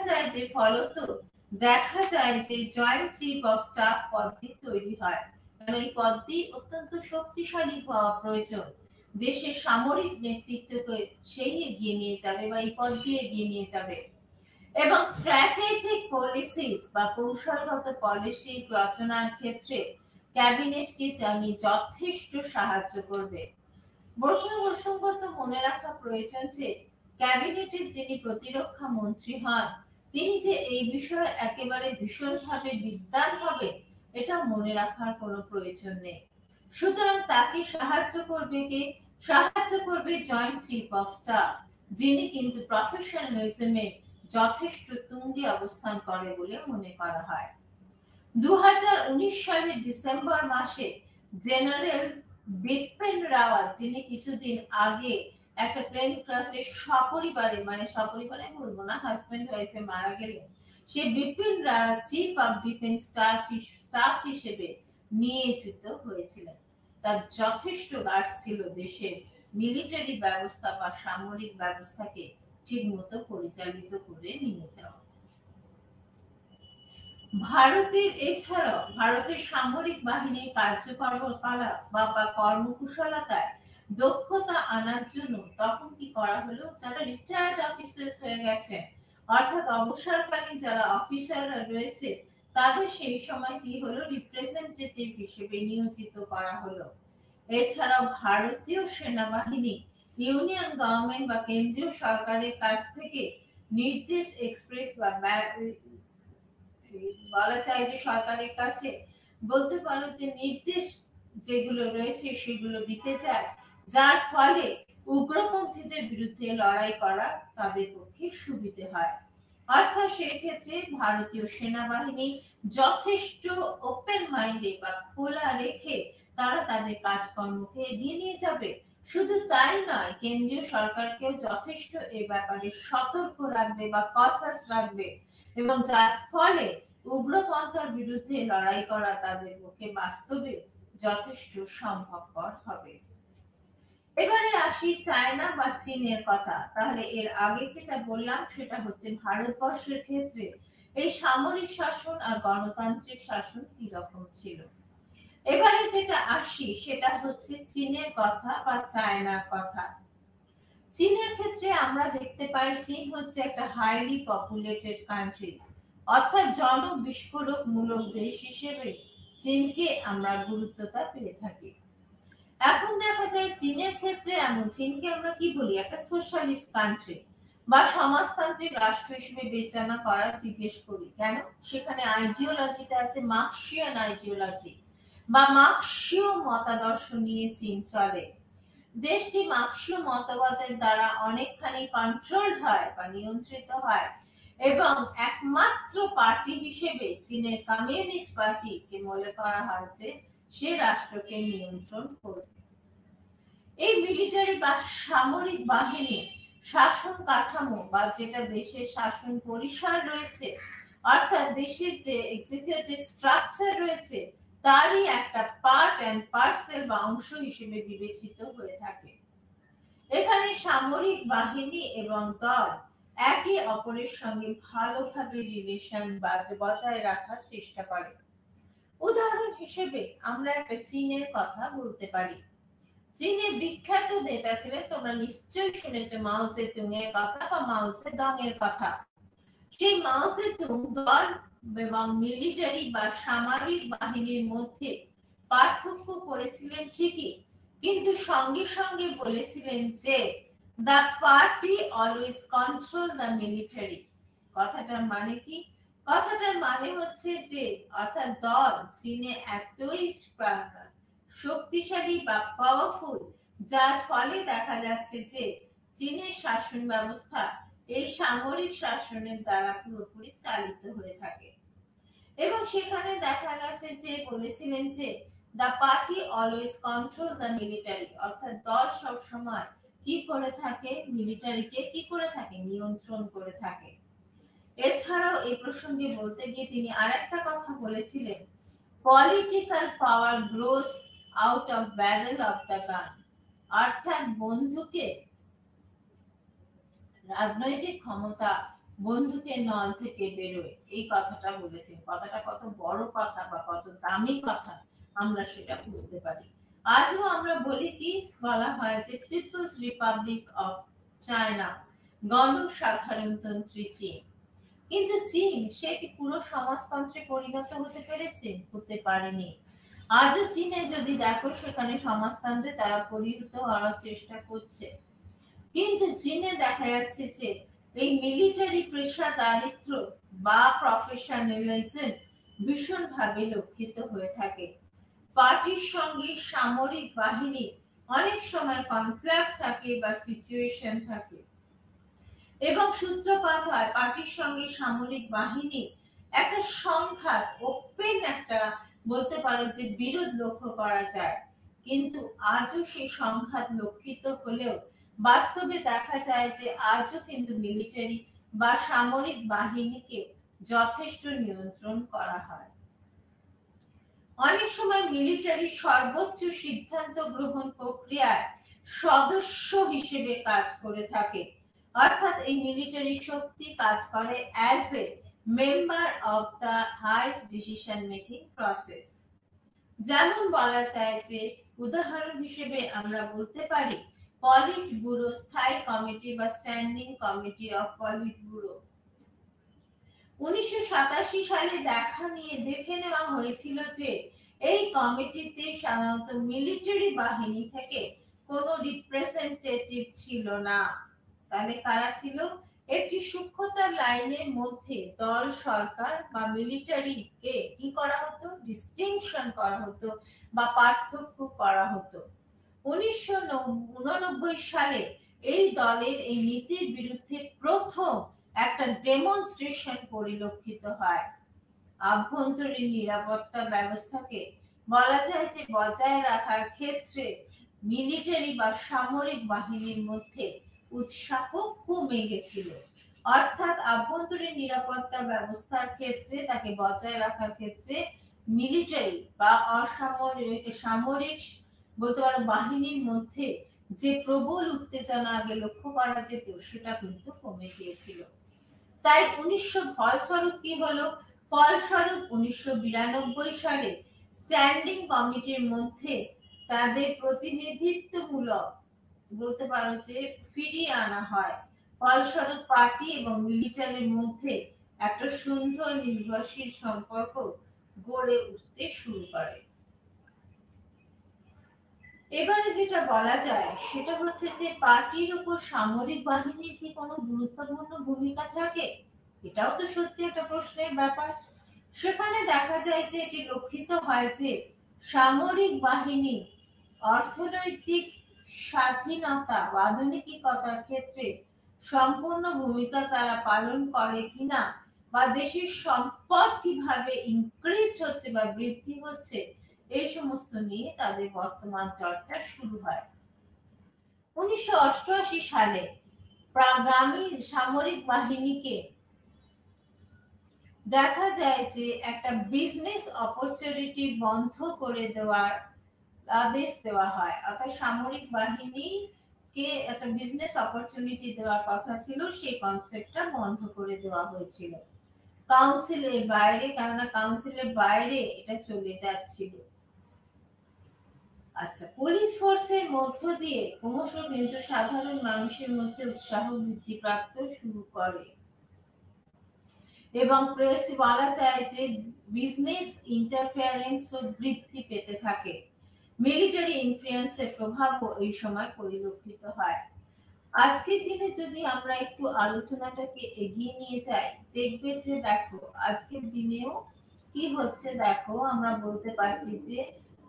Speaker 1: যায় যে জয়েন্ট চিফ অফ স্টাফ পদটি তৈরি হয়, কারণ এই পদটি অত্যন্ত শক্তিশালী হওয়া প্রয়োজন। দেশের সামরিক নেতৃত্বকে সেই এগিয়ে নিয়ে যাবে বা এই পদ দিয়ে এগিয়ে নিয়ে যাবে এবং স্ট্র্যাটেজিক পলিসিস বা কৌশলগত পলিসি রচনার ক্ষেত্রে ক্যাবিনেটকে তিনি যথেষ্ট সাহায্য করবে। প্রসঙ্গত মনে রাখা প্রয়োজন যে ক্যাবিনেটের যিনি প্রতিরক্ষা মন্ত্রী হন, তিনি যে এই বিষয়ে একেবারে ভীষণভাবে বিদ্বান হবেন এটা মনে রাখার কোনো প্রয়োজন নেই। সুতরাং তাকে সাহায্য করবে জয়েন্ট চিফ অফ স্টাফ, যিনি কিন্তু প্রফেশনালিজমে যথেষ্ট তুঙ্গে অবস্থান করে বলে মনে করা হয়। 2019 সালের ডিসেম্বর মাসে জেনারেল বিপিন রাওয়াত, যিনি কিছুদিন আগে একটা প্লেন ক্রাশে সপরিবারে বলবো না, হাজবেন্ড ওয়াইফে মারা গেলেন, সে Bipin Rawat chief of defence staff হিসেবে নিয়োজিত হয়েছিলেন। তার যথেষ্ট কাজ ছিল দেশের মিলিটারি ব্যবস্থা বা সামরিক ব্যবস্থাকে ঠিকমতো পরিচালিত করে নিয়ে যাওয়া। ভারতের সামরিক বাহিনীর কার্যকলাপ বা কর্মকুশলতায় দক্ষতা আনার জন্য তখন কি করা হলো, যারা রিটায়ার্ড অফিসার্স হয়ে গেছে, অর্থাৎ অবসরকালীন যারা অফিসাররা রয়েছে, তাদের সেই সময় কি হলো, রিপ্রেজেন্টেটিভ হিসেবে নিয়োজিত করা হলো। এছাড়াও ভারতীয় সেনাবাহিনী ইউনিয়ন গভর্নমেন্ট বা কেন্দ্রীয় সরকারের কাছ থেকে নির্দেশ এক্সপ্রেস বা বলা যায় যে সরকারের কাছে বলতে পারো যে নির্দেশ যেগুলো রয়েছে সেগুলো দিতে যায়, যার ফলে উগ্রপন্থীদের বিরুদ্ধে লড়াই করা তাদের পক্ষে সুবিধে হয়। অর্থাৎ সেক্ষেত্রে ভারতীয় সেনাবাহিনী যথেষ্ট ওপেন মাইন্ডে বা খোলা রেখে তারা তাদের কাজকর্মকে এগিয়ে নিয়ে যাবে। শুধু তাই নয়, কেন্দ্রীয় সরকারকেও যথেষ্ট এ ব্যাপারে সতর্ক রাখবে বা কসাস রাখবে এবং যার ফলে উগ্রপন্থার বিরুদ্ধে লড়াই করা তাদের পক্ষে বাস্তবে যথেষ্ট সম্ভবপর হবে। এবারে আসি চায়না বা চীনের কথা। তাহলে এর আগে যেটা বললাম সেটা হচ্ছে ভারতবর্ষের ক্ষেত্রে এই সামরিক শাসন আর গণতান্ত্রিক শাসন কি রকম ছিল। এবারে যেটা আসি সেটা হচ্ছে চীনের কথা বা চায়নার কথা। চীনের ক্ষেত্রে আমরা দেখতে পাই চীন হচ্ছে একটা হাইলি পপুলেটেড কান্ট্রি, অর্থাৎ জনবিস্ফোরক মূলক দেশ হিসেবে চীনকে আমরা গুরুত্বতা পেয়ে থাকি। এখন দেখা যায় চীনের ক্ষেত্রে চীনকে আমরা কি বলি, একটা সোশ্যালিস্ট কান্ট্রি বা সমাজতান্ত্রিক রাষ্ট্র হিসেবে বিবেচনা করা জিজ্ঞেস করি কেন, সেখানে আইডিওলজিটা আছে মার্কসিয়ান আইডিওলজি বা মার্কসীয় মতাদর্শ নিয়ে চীন চলে। দেশটি মার্ক্সীয় মতবাদের দ্বারা অনেকখানি কন্ট্রোলড হয় বা নিয়ন্ত্রিত হয় এবং একমাত্র পার্টি হিসেবে চীনের কমিউনিস্ট পার্টিকে মনে করা হয় যে সে রাষ্ট্রকে নিয়ন্ত্রণ করবে। এই মিলিটারি বা সামরিক বাহিনী শাসন কাঠামো বা যেটা দেশের শাসন পরিসর রয়েছে, অর্থাৎ দেশের যে এক্সিকিউটিভ স্ট্রাকচার রয়েছে তারই একটা পার্ট অ্যান্ড পার্সেল বা অংশ হিসেবে বিবেচিত হয়ে থাকে। এখানে সামরিক বাহিনী এবং দল একে অপরের সঙ্গে ভালোভাবে রিলেশন বা বজায় রাখার চেষ্টা করে। উদাহরণ হিসেবে আমরা একটা চীনের কথা বলতে পারি। চীনের বিখ্যাত নেতা ছিলেন, তোমরা নিশ্চয়ই শুনেছো মাও জেতুং এর কথা বা মাও জেডং এর কথা। সেই মাও জেতুং দল এবং মিলিটারি বা সামরিক বাহিনীর মধ্যে পার্থক্য করেছিলেন ঠিকই, কিন্তু সঙ্গে সঙ্গে বলেছিলেন যে the party always control the military. কথাটার মানে কি? কথাটার মানে হচ্ছে যে অর্থাৎ দল চীনে এতই শক্তিশালী বা পাওয়ারফুল, যার ফলে দেখা যাচ্ছে যে চীনের শাসন ব্যবস্থা এই সামরিক শাসনের দ্বারা পুরোপুরি চালিত হয়ে থাকে। এবং সেখানে দেখা গেছে যে বলেছিলেন যে the party always control the military, অর্থাৎ দল সবসময় কি করে থাকে, মিলিটারিকে কি করে থাকে, নিয়ন্ত্রণ করে থাকে। এছাড়াও এই প্রসঙ্গে বলতে গিয়ে তিনি আরেকটা কথা বলেছিলেন, political power grows out of barrel of the gun, অর্থাৎ বন্দুকে রাজনৈতিক ক্ষমতা বন্দুকের নল থেকে বেরোয়, এই কথাটা বলেছেন। কথাটা কত বড় কথা বা কত দামি কথা আমরা সেটা বুঝতে পারি। আজও আমরা বলি কি, বলা হয় যে পিপলস রিপাবলিক অফ চায়না, গণসাধারণতন্ত্রী চীন। কিন্তু চীন সে কি পুরো সমাজতন্ত্রে পরিণত হতে পেরেছে? হতে পারেনি। আজও চীনে যদি দেখো সেখানে সমাজতন্ত্রে তারা পরিণত হওয়ার চেষ্টা করছে, কিন্তু চীনে দেখা যাচ্ছে যে এই মিলিটারি পেশাদারিত্ব বা প্রফেশনালিজম ভীষণভাবে লক্ষিত হয়ে থাকে। পার্টির সঙ্গে সামরিক বাহিনী অনেক সময় কনফ্লিক্ট থাকে বা সিচুয়েশন থাকে এবং সূত্রপাত হয় পার্টির সঙ্গে সামরিক বাহিনী একটা সংঘাত, ওপেন একটা বলতে পারো যে বিরোধ লক্ষ্য করা যায়। কিন্তু আজও সেই সংঘাত লক্ষিত হলেও বাস্তবে দেখা যায় যে আজও কিন্তু মিলিটারি বা সামরিক বাহিনীকে যথেষ্ট নিয়ন্ত্রণ করা হয়। অনেক সময় মিলিটারি সর্বোচ্চ সিদ্ধান্ত গ্রহণ প্রক্রিয়ায় সদস্য হিসেবে কাজ করে থাকে, অর্থাৎ এই মিলিটারি শক্তি কাজ করে as a member of the highest decision making process. যেমন বলা যায় যে উদাহরণ হিসেবে আমরা বলতে পারি পলিট ব্যুরো স্থায়ী কমিটি বা standing committee of polit bureau. 1987 সালে দেখে নেওয়া হয়েছিল যে এই কমিটিতে সাধারণত মিলিটারি বাহিনী থেকে কোনো রিপ্রেজেন্টেটিভ ছিল না। তাহলে কারা ছিল? একটি সূক্ষ্মতার লাইনের মধ্যে দল, সরকার বা মিলিটারিকে কি করা হতো, ডিস্টিংশন করা হতো বা পার্থক্য করা হতো। 1989 সালে এই দলের এই নীতির বিরুদ্ধে প্রথম একটা ডেমনস্ট্রেশন পরিলক্ষিত হয়। আভ্যন্তরীণ নিরাপত্তা ব্যবস্থাকে বলা যায় যে বজায় রাখার ক্ষেত্রে মিলিটারি বা সামরিক বাহিনীর মধ্যে উৎসাহ কমে গেছিল, অর্থাৎ আভ্যন্তরীণ নিরাপত্তা ব্যবস্থার ক্ষেত্রে তাকে বজায় রাখার ক্ষেত্রে মিলিটারি বা সামরিক বলতে পারো বাহিনীর মধ্যে যে প্রবল উত্তেজনা আগে লক্ষ্য করা যেত সেটা কিন্তু কমে গিয়েছিল। তাই ফলস্বরূপ কি হলো? ফলস্বরূপ 1992 সালে স্ট্যান্ডিং কমিটির মধ্যে তাদের প্রতিনিধিত্বমূলক বলতে পারো যে ফিরিয়ে আনা হয়। ফলস্বরূপ পার্টি এবং মিলিটারির মধ্যে একটা সুন্দর নির্ভরশীল সম্পর্ক গড়ে উঠতে শুরু করে। এবারে যেটা বলা যায় সেটা হচ্ছে যে পার্টির উপর সামরিক বাহিনীর কি কোনো গুরুত্বপূর্ণ ভূমিকা থাকে? এটাও তো সত্যি একটা প্রশ্নের ব্যাপার। সেখানে দেখা যায় যে এটি লক্ষিত হয় যে সামরিক বাহিনী অর্থনৈতিক স্বাধীনতা বা আধুনিকতার ক্ষেত্রে সম্পূর্ণ ভূমিকা তারা পালন করে কিনা, বা দেশের সম্পদ কিভাবে ইনক্রিজ হচ্ছে বা বৃদ্ধি হচ্ছে, এই সমস্ত নিয়ে তাদের বর্তমান চর্চা শুরু হয়। 1988 সালে গ্রামীণ সামরিক বাহিনীকে দেখা যায় যে একটা বিজনেস অপরচুনিটি বন্ধ করে দেওয়ার আদেশ দেওয়া হয়। অর্থাৎ সামরিক বাহিনীকে একটা বিজনেস অপরচুনিটি দেওয়ার কথা ছিল, সেই কনসেপ্টটা বন্ধ করে দেওয়া হয়েছিল কাউন্সিলের বাইরে, কেননা কাউন্সিলের বাইরে এটা চলে যাচ্ছিল। আচ্ছা, পুলিশ ফোর্সের মধ্য দিয়ে ক্রমশ কিন্তু সাধারণ মানুষের মধ্যে উৎসাহ বৃদ্ধি প্রাপ্ত শুরু করে এবং প্রেস বলা যায় যে বিজনেস ইন্টারফেয়ারেন্স বৃদ্ধি পেতে থাকে। মিলিটারি ইনফ্লুয়েন্সের প্রভাবও এই সময় পরিলক্ষিত হয়। আজকের দিনে যদি আমরা একটু আলোচনাটাকে এগিয়ে নিয়ে যাই, দেখবে যে দেখো আজকের দিনেও কি হচ্ছে। দেখো আমরা বলতে পারছি যে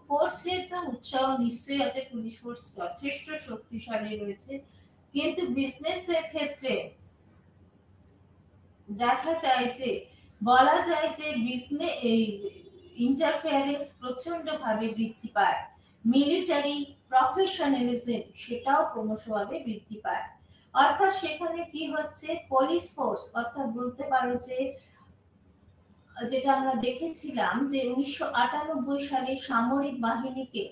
Speaker 1: ফোর্সের তো উৎসাহ নিশ্চয়ই আছে, পুলিশ ফোর্স যথেষ্ট শক্তিশালী রয়েছে, কিন্তু বিজনেসের ক্ষেত্রে দেখা যায় যে বলা যায় যে বিজনেস ইন্টারফেয়ারেন্স প্রচন্ড ভাবে বৃদ্ধি পায়। মিলিটারি প্রফেশনালিজম সেটাও ক্রমশভাবে বৃদ্ধি পায়। অর্থাৎ সেখানে কি হচ্ছে, পুলিশ ফোর্স অর্থাৎ বলতে পারো যে যেটা আমরা দেখেছিলাম যে 1998 সালে সামরিক বাহিনীকে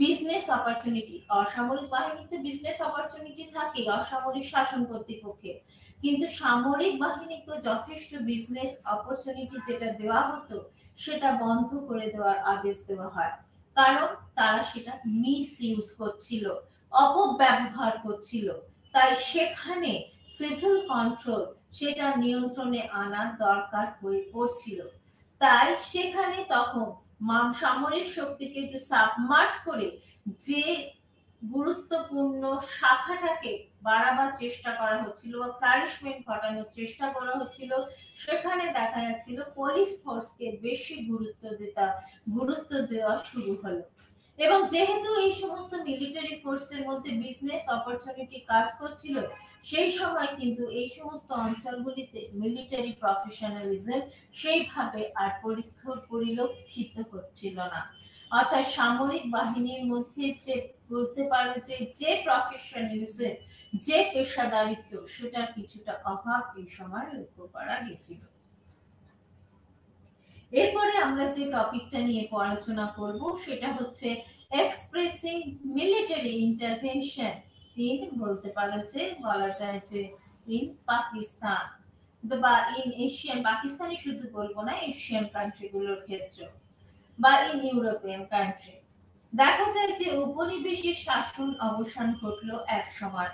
Speaker 1: বিজনেস অপরচুনিটি, অসামরিক বাহিনীতে বিজনেস অপরচুনিটি থাকে অসামরিক শাসন কর্তৃপক্ষে, কিন্তু সামরিক বাহিনীকে যথেষ্ট বিজনেস অপরচুনিটি যেটা দেওয়া হতো সেটা বন্ধ করে দেওয়ার আদেশ দেওয়া হয়, কারণ তারা সেটা মিস ইউজ করছিল, অপব্যবহার করছিল। তাই সেখানে সিভিল কন্ট্রোল সেটা নিয়ন্ত্রণে আনার দরকার হয়ে পড়ছিল। তাই সেখানে তখন সামরিক শক্তিকে একটু সাবমার্জ করে যে গুরুত্বপূর্ণ শাখাটাকে বাড়াবার চেষ্টা করা হচ্ছিল বা ফ্লারিশমেন্ট ঘটানোর চেষ্টা করা হচ্ছিল, সেখানে দেখা যাচ্ছিল পুলিশ ফোর্সকে বেশি গুরুত্ব দেওয়া শুরু হলো। এবং যেহেতু এই সমস্ত মিলিটারি ফোর্সের মধ্যে বিজনেস অপরচুনিটি কাজ করছিল, সেই সময় কিন্তু এই সমস্ত অঞ্চলগুলিতে মিলিটারি প্রফেশনালিজম সেইভাবে আর পরিলক্ষিত হচ্ছিল না। অর্থাৎ সামরিক বাহিনীর মধ্যে যে বলতে পারো যে প্রফেশনালিজম, যে পেশাদারিত্ব, সেটার কিছুটা অভাব এই সময় লক্ষ্য করা গেছিল। এরপরে আমরা যে টপিকটা নিয়ে আলোচনা করব সেটা হচ্ছে এক্সপ্রেসিং মিলিটারি ইন্টারভেনশন ইন, বলতে পারো যে বলা যায় যে ইন পাকিস্তান বা ইন এশিয়ান, পাকিস্তানি শুধু বলবো না, এশিয়ান কান্ট্রিগুলোর ক্ষেত্রে বা ইন ইউরোপিয়ান কান্ট্রি। দেখা যায় যে উপনিবেশিক শাসন অবসান ঘটলো এক সময়।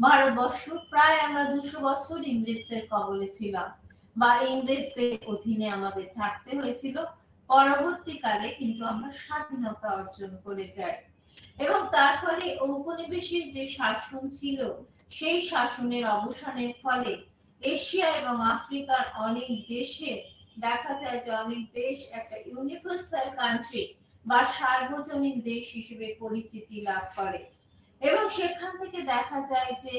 Speaker 1: ভারতবর্ষ প্রায় আমরা 200 বছর ইংরেজদের কবলে ছিলাম বা ইংরেজদের অধীনে আমাদের থাকতে হয়েছিল। পরবর্তীকালে কিন্তু আমরা স্বাধীনতা অর্জন করে যাই এবং তার ফলে ঔপনিবেশিক যে শাসন ছিল সেই শাসনের অবসানের ফলে এশিয়া এবং আফ্রিকার অনেক দেশে দেখা যায় যে অনেক দেশ একটা ইউনিভার্সাল কান্ট্রি বা সার্বজনীন দেশ হিসেবে পরিচিতি লাভ করে এবং সেখান থেকে দেখা যায় যে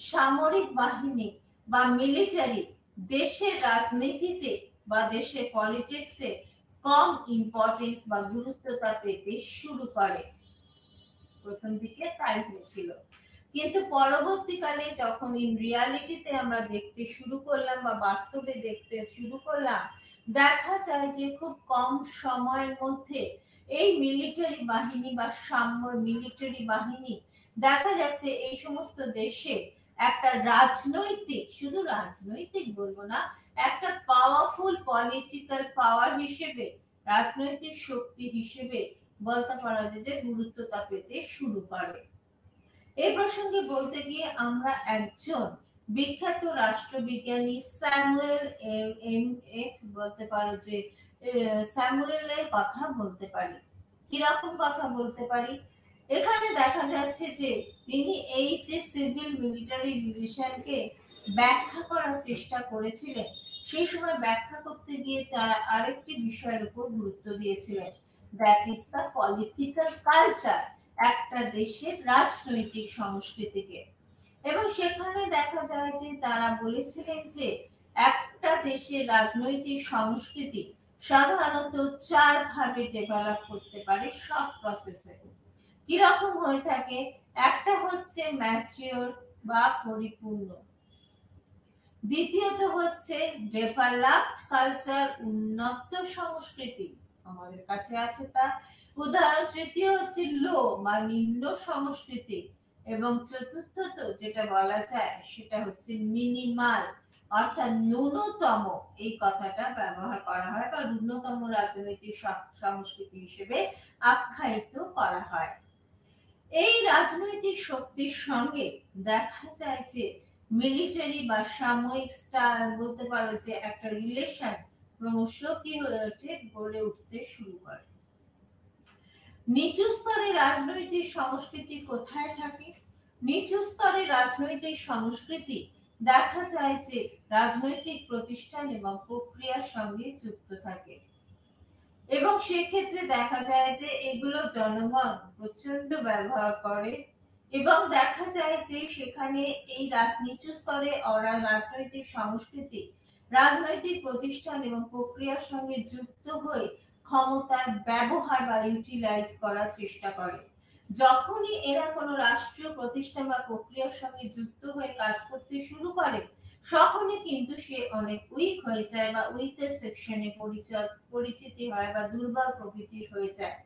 Speaker 1: সামরিক বাহিনী বা মিলিটারি দেশের রাজনীতিতে বা দেশের পলিটিক্সে কম ইম্পর্টেন্স বা গুরুত্বতা পেতে শুরু করে। প্রথম দিকে তাই হয়েছিল, কিন্তু পরবর্তীকালে যখন ইন রিয়ালিটিতে আমরা দেখতে শুরু করলাম বা বাস্তবে দেখতে শুরু করলাম, দেখা যায় যে খুব কম সময়ের মধ্যে এই মিলিটারি বাহিনী বা মিলিটারি বাহিনী দেখা যাচ্ছে এই সমস্ত দেশে একটা রাজনৈতিক, শুধু রাজনৈতিক বলবো না, একটা পাওয়ারফুল পলিটিক্যাল পাওয়ার হিসেবে, রাজনৈতিক শক্তি হিসেবে বলতে পারা যায় যে গুরুত্বতা পেতে শুরু করে। এই প্রসঙ্গে বলতে গিয়ে আমরা একজন বিখ্যাত রাষ্ট্রবিজ্ঞানী স্যামুয়েল বলতে পারো যে স্যামুয়েলের কথা বলতে পারি। কিরকম কথা বলতে পারি, এখানে দেখা যাচ্ছে যে তিনি এই যে সিভিল মিলিটারি রিলেশনকে ব্যাখ্যা করার চেষ্টা করেছিলেন, সেই সময় ব্যাখ্যা করতে গিয়ে তারা আরেকটি বিষয়ের উপর গুরুত্ব দিয়েছিলেন, that is the political culture. একটা দেশের রাজনৈতিক সংস্কৃতিকে। এবং সেখানে দেখা যায় যে তারা বলেছিলেন যে একটা দেশের রাজনৈতিক সংস্কৃতি সাধারণত 4 ভাবে ডেভেলপ করতে পারে সব প্রসেসে। কিরকম হয়ে থাকে? একটা হচ্ছে ম্যাচিওর বা পরিপূর্ণ, দ্বিতীয়ত হচ্ছে ডেভেলপড কালচার, উন্নত সংস্কৃতি আমাদের কাছে আছে তা উদাহরণ, তৃতীয় হচ্ছে লো বা নিম্ন সংস্কৃতি, এবং চতুর্থত যেটা বলা যায় সেটা হচ্ছে মিনিমাল অর্থাৎ ন্যূনতম। এই কথাটা ব্যবহার করা হয় বা ন্যূনতম রাজনৈতিক সংস্কৃতি হিসেবে আখ্যায়িত করা হয়। এই রাজনৈতিক শক্তির সঙ্গে দেখা যায় যে মিলিটারি বা সামরিক বলতে পারো যে একটা রিলেশন ক্রমশ কি হয়ে ওঠে, গড়ে উঠতে শুরু করে। নিচু স্তরে রাজনৈতিক সংস্কৃতি কোথায় থাকে? নিচু স্তরে রাজনৈতিক সংস্কৃতি দেখা যায় যে রাজনৈতিক প্রতিষ্ঠান এবং প্রক্রিয়ার সঙ্গে যুক্ত থাকে, এবং সেক্ষেত্রে দেখা যায় যে এগুলো জনগণ প্রচন্ড ব্যবহার করে, এবং দেখা যায় যে সেখানে এই নিচু স্তরে ওরা রাজনৈতিক সংস্কৃতি রাজনৈতিক প্রতিষ্ঠান এবং প্রক্রিয়ার সঙ্গে যুক্ত হয়ে ক্ষমতার ব্যবহার বা ইউটিলাইজ করার চেষ্টা করে। যখনই এরা কোনো রাষ্ট্রীয় প্রতিষ্ঠান বা প্রক্রিয়ার সঙ্গে যুক্ত হয়ে কাজ করতে শুরু করে, তখনই কিন্তু সে অনেক উইক হয়ে যায় বা উইকের সেকশনে পরিচিতি হয় বা দুর্বল প্রকৃতির হয়ে যায়।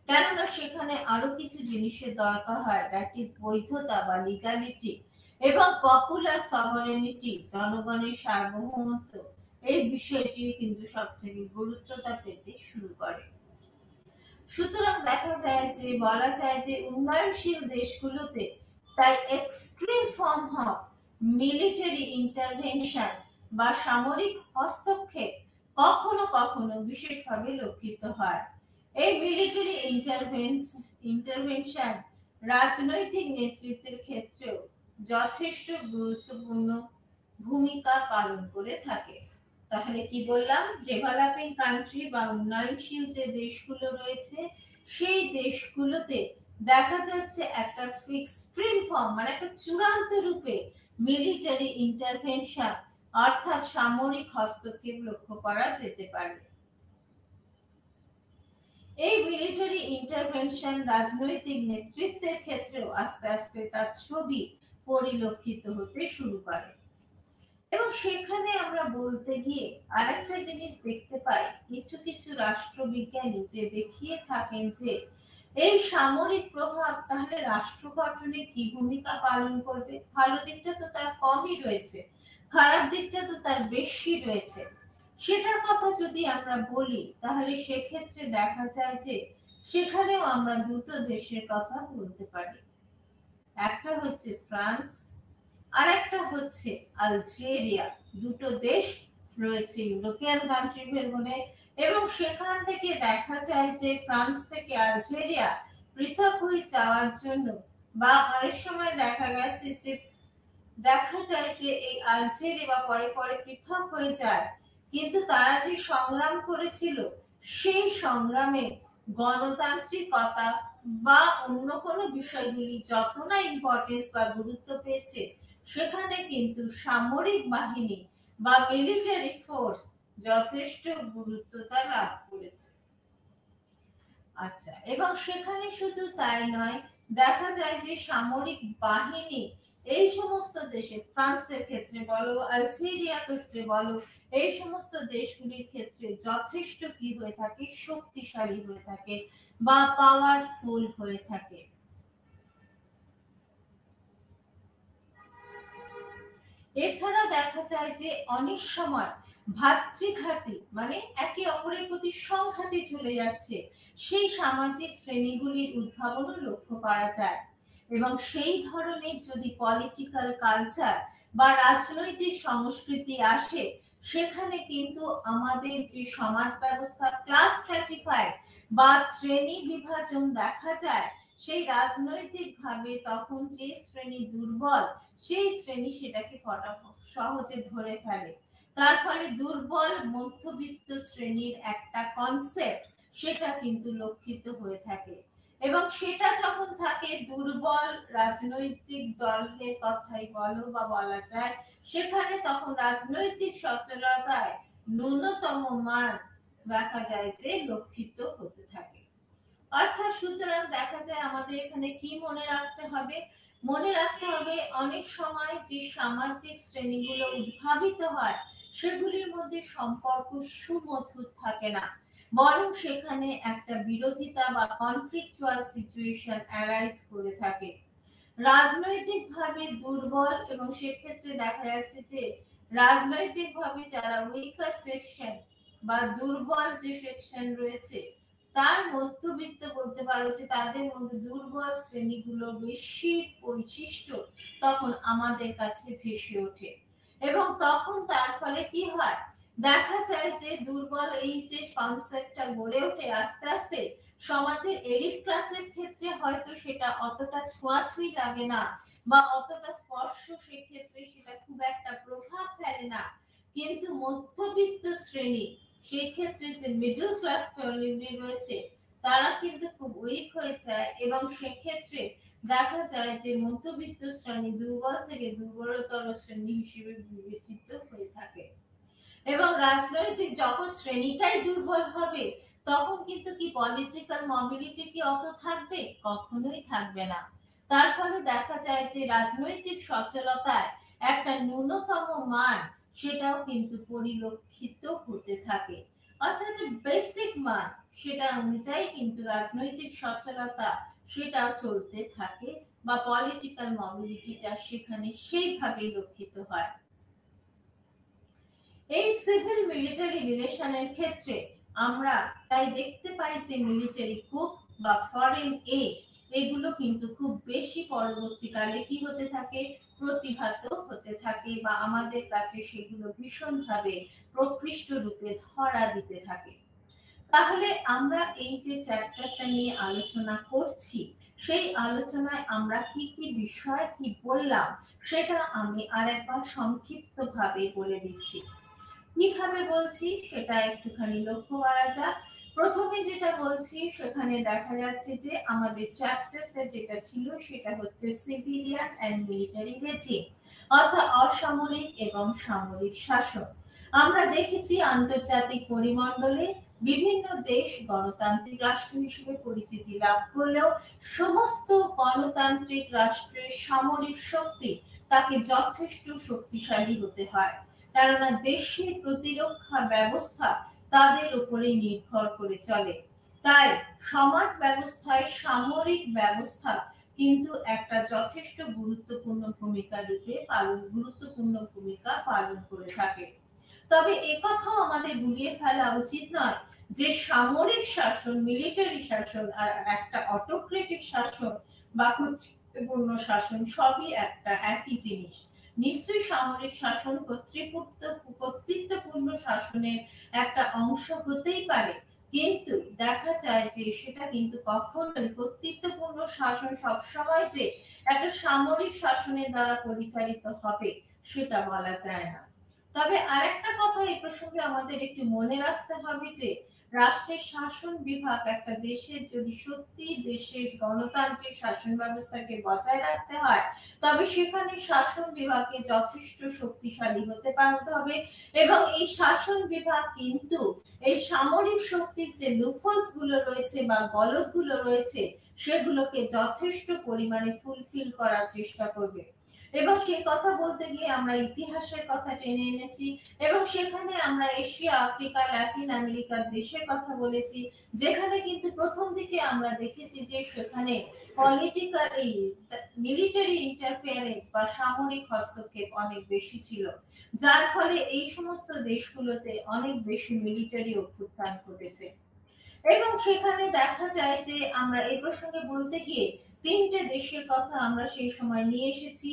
Speaker 1: কেননা সেখানে আরো কিছু জিনিসের দরকার হয়, দ্যাট ইজ বৈধতা বা লিগালিটি এবং পপুলার সভারেনিটি, জনগণের সার্বভৌমত্ব। এই বিষয়টি কিন্তু সব থেকে গুরুত্বতা পেতে শুরু করে। সুতরাং দেখা যায় যে বলা যায় যে উন্নয়নশীল দেশগুলোতে তাই extreme form of military intervention বা সামরিক হস্তক্ষেপ কখনো কখনো বিশেষভাবে লক্ষিত হয়। এই মিলিটারি ইন্টারভেনশন রাজনৈতিক নেতৃত্বের ক্ষেত্রেও যথেষ্ট গুরুত্বপূর্ণ ভূমিকা পালন করে থাকে। তাহলে কি বললাম? ডেভেলপিং কান্ট্রি বা উন্নয়নশীল যে দেশগুলো রয়েছে সেই দেশগুলোতে দেখা যাচ্ছে একটা এক্সট্রিম ফর্ম মানে একটা চূড়ান্ত রূপে মিলিটারি ইন্টারভেনশন অর্থাৎ সামরিক হস্তক্ষেপ লক্ষ্য করা যেতে পারে। এই মিলিটারি ইন্টারভেনশন রাজনৈতিক নেতৃত্বের ক্ষেত্রেও আস্তে আস্তে তার ছবি পরিলক্ষিত হতে শুরু করে। এবং সেখানে আমরা বলতে গিয়ে আরেকটা জিনিস দেখতে পাই, কিছু কিছু রাষ্ট্রবিজ্ঞানী যে দেখিয়ে থাকেন যে এই সামরিক প্রভাব তাহলে রাষ্ট্র গঠনে কি ভূমিকা পালন করবে। ভালো দিকটা তো তার কমই রয়েছে, খারাপ দিকটা তো তার বেশি রয়েছে। সেটার কথা যদি আমরা বলি তাহলে সেক্ষেত্রে দেখা যায় যে সেখানেও আমরা দুটো দেশের কথা বলতে পারি। একটা হচ্ছে ফ্রান্স আর একটা হচ্ছে আলজেরিয়া। দুটো দেশ রয়েছে ইউরোপিয়ান কান্ট্রি ভেতরে, এবং সেখান থেকে দেখা যায় যে ফ্রান্স থেকে আলজেরিয়া পৃথক হয়ে যাওয়ার জন্য বা অনেক সময় দেখা যায় যে এই আলজেরিয়া বা পরে পরে পৃথক হয়ে যায়, কিন্তু তারা যে সংগ্রাম করেছিল সেই সংগ্রামে গণতান্ত্রিকতা বা অন্য কোনো বিষয়গুলি যত না ইম্পর্টেন্স বা গুরুত্ব পেয়েছে, সেখানে কিন্তু সামরিক বাহিনী বা মিলিটারি ফোর্স যথেষ্ট গুরুত্বতা লাভ করেছে। আচ্ছা, এবং সেখানে শুধু তাই নয়, দেখা যায় যে সামরিক বাহিনী এই সমস্ত দেশে, ফ্রান্সের ক্ষেত্রে বলো, আলজেরিয়ার ক্ষেত্রে বলো, এই সমস্ত দেশগুলির ক্ষেত্রে যথেষ্ট কি হয়ে থাকে, শক্তিশালী হয়ে থাকে বা পাওয়ারফুল হয়ে থাকে। এছাড়া দেখা যায় যে অনেক সময় ভাতৃঘাতী মানে একে অপরের প্রতি সংঘাতে চলে যাচ্ছে, সেই সামাজিক শ্রেণীগুলির উদ্ভাবনও লক্ষ্য করা যায়। এবং সেই ধরনের যদি পলিটিক্যাল কালচার বা রাজনৈতিক সংস্কৃতি আসে, সেখানে কিন্তু আমাদের যে সমাজ ব্যবস্থা ক্লাস স্ট্র্যাটিফাইড বা শ্রেণী বিভাজন দেখা যায়, সেই রাজনৈতিক ভাবে তখন যে শ্রেণী দুর্বল সেই শ্রেণী সেটাকে সহজে ধরে ফেলে। তার ফলে দুর্বল মধ্যবিত্ত শ্রেণীর একটা কনসেপ্ট সেটা কিন্তু লক্ষিত হয়ে থাকে। এবং সেটা যখন থাকে দুর্বল রাজনৈতিক দলের কথাই বলো বা বলা যায়, সেখানে তখন রাজনৈতিক সচেতনতায় ন্যূনতম মান দেখা যায় যে লক্ষিত হতে থাকে। অর্থাৎ সুতরাং দেখা যায় আমাদের এখানে কি মনে রাখতে হবে? মনে রাখতে হবে অনেক সময় যে সামাজিক শ্রেণীগুলো উদ্ভাবিত হয় সেগুলির মধ্যে সম্পর্ক সুমধুর থাকে না, বরং সেখানে একটা বিরোধিতা বা কনফ্লিকচুয়াল সিচুয়েশন অ্যারাইজ করে থাকে। রাজনৈতিকভাবে দুর্বল এবং সেক্ষেত্রে দেখা যাচ্ছে যে রাজনৈতিকভাবে যারা উইকার সেকশন বা দুর্বল যে সেকশন রয়েছে তার মধ্যবিত্ত বলতে পারো যে তাদের মধ্যে দুর্বল শ্রেণীগুলো বেশি বৈশিষ্ট্য তখন আমাদের কাছে ভেসে ওঠে। এবং তখন তার ফলে কি হয়, দেখা যায় যে দুর্বল এই যে কনসেপ্টটা গড়ে ওঠে আস্তে আস্তে সমাজের এলিট ক্লাসের ক্ষেত্রে হয়তো সেটা অতটা ছোঁয়াছুঁই লাগে না বা অতটা স্পর্শ, সেক্ষেত্রে সেটা খুব একটা প্রভাব ফেলে না। কিন্তু মধ্যবিত্ত শ্রেণী, সেই ক্ষেত্রে যে মিডল ক্লাস ফ্যামিলি রয়েছে তারা কিন্তু খুব উইক হয়ে যায় এবং সেক্ষেত্রে দেখা যায় যে মধ্যবিত্ত শ্রেণী দুর্বল থেকে দুর্বলতর শ্রেণী হিসেবে বিবেচিত হয়ে থাকে। এবং রাজনৈতিক যখন শ্রেণীটাই দুর্বল হবে তখন কিন্তু কি পলিটিক্যাল মোবিলিটি কি অত থাকবে? কখনোই থাকবে না। তার ফলে দেখা যায় যে রাজনৈতিক সচলতায় একটা ন্যূনতম মান সেটাও কিন্তু পরিলক্ষিত হতে থাকে। অর্থাৎ বেসিক মান সেটা অনুযায়ী কিন্তু রাজনৈতিক সচলতা সেটা চলতে থাকে বা পলিটিক্যাল মোবিলিটিটা সেখানে সেইভাবেই রক্ষিত হয়। এই সিভিল মিলিটারি রিলেশনের ক্ষেত্রে আমরা তাই দেখতে পাই যে মিলিটারি কুপ বা ফরেন এইড এগুলো কিন্তু খুব বেশি পরবর্তীকালে কি হতে থাকে, প্রতিভাত হতে থাকে বা আমাদের কাছে সেগুলো ভীষণভাবে প্রকৃষ্ট রূপে ধরা দিতে থাকে। তাহলে আমরা এই যে চ্যাপ্টারটা নিয়ে আলোচনা করছি সেই আলোচনায় আমরা কি কি বিষয় কি বললাম সেটা আমি আরেকবার সংক্ষিপ্তভাবে বলে দিচ্ছি। কিভাবে বলছি সেটা একটুখানি লক্ষ্য করা যাক। প্রথমে যেটা বলছি সেখানে দেখা যাচ্ছে যে আমাদের চ্যাপ্টারটা যেটা ছিল সেটা হচ্ছে সিভিলিয়ান এন্ড মিলিটারি রেজিম, অর্থাৎ অসামরিক এবং সামরিক শাসন। আমরা দেখেছি আন্তর্জাতিক পরিমণ্ডলে বিভিন্ন দেশ গণতান্ত্রিক রাষ্ট্র হিসেবে পরিচিতি লাভ করলেও সমস্ত গণতান্ত্রিক রাষ্ট্রের সামরিক শক্তি তাকে যথেষ্ট শক্তিশালী হতে হয়, কেননা দেশের প্রতিরক্ষা ব্যবস্থা তাদের উপরেই নির্ভর করে চলে। তাই সমাজ ব্যবস্থায় সামরিক ব্যবস্থা কিন্তু একটা যথেষ্ট গুরুত্বপূর্ণ ভূমিকা পালন করে থাকে। তবে একথাও আমাদের গুলিয়ে ফেলা উচিত নয় যে সামরিক শাসন, মিলিটারি শাসন আর একটা অটোক্রেটিক শাসন বা কর্তৃত্বপূর্ণ শাসন সবই একটা একই জিনিস। নিশ্চয়ই সামরিক শাসন কর্তৃত্বপূর্ণ শাসনের একটা অংশ হতেই পারে, কিন্তু দেখা যায় যে সেটা কিন্তু কখনোই কর্তৃত্বপূর্ণ শাসন সবসময় যে একটা সামরিক শাসনের দ্বারা পরিচালিত হবে সেটা বলা যায় না। তবে আরেকটা কথা এই প্রসঙ্গে আমাদের একটু মনে রাখতে হবে যে রাষ্ট্রের শাসন বিভাগ একটা দেশের যদি সত্যি দেশের গণতান্ত্রিক শাসন ব্যবস্থাকে বজায় রাখতে হয় তবে সেখানে শাসন বিভাগকে যথেষ্ট শক্তিশালী হতে পারতে হবে এবং এই শাসন বিভাগ কিন্তু এই সামরিক শক্তির যে লুফলস গুলো রয়েছে বা গলদ গুলো রয়েছে সেগুলোকে যথেষ্ট পরিমাণে ফুলফিল করার চেষ্টা করবে। এবং সেই কথা বলতে গিয়ে আমরা ইতিহাসের কথা টেনে এনেছি এবং সেখানে আমরা এশিয়া, আফ্রিকা, লাতিন আমেরিকার দেশের কথা বলেছি, যেখানে কিন্তু প্রথম দিকে আমরা দেখেছি যে সেখানে পলিটিক্যাল মিলিটারি ইন্টারফেয়ারেন্স বা সামরিক হস্তক্ষেপ অনেক বেশি ছিল, যার ফলে এই সমস্ত দেশগুলোতে অনেক বেশি মিলিটারি অভ্যুত্থান ঘটেছে। এবং সেখানে দেখা যায় যে আমরা এই প্রসঙ্গে বলতে গিয়ে তিনটে দেশের কথা আমরা সেই সময় নিয়ে এসেছি।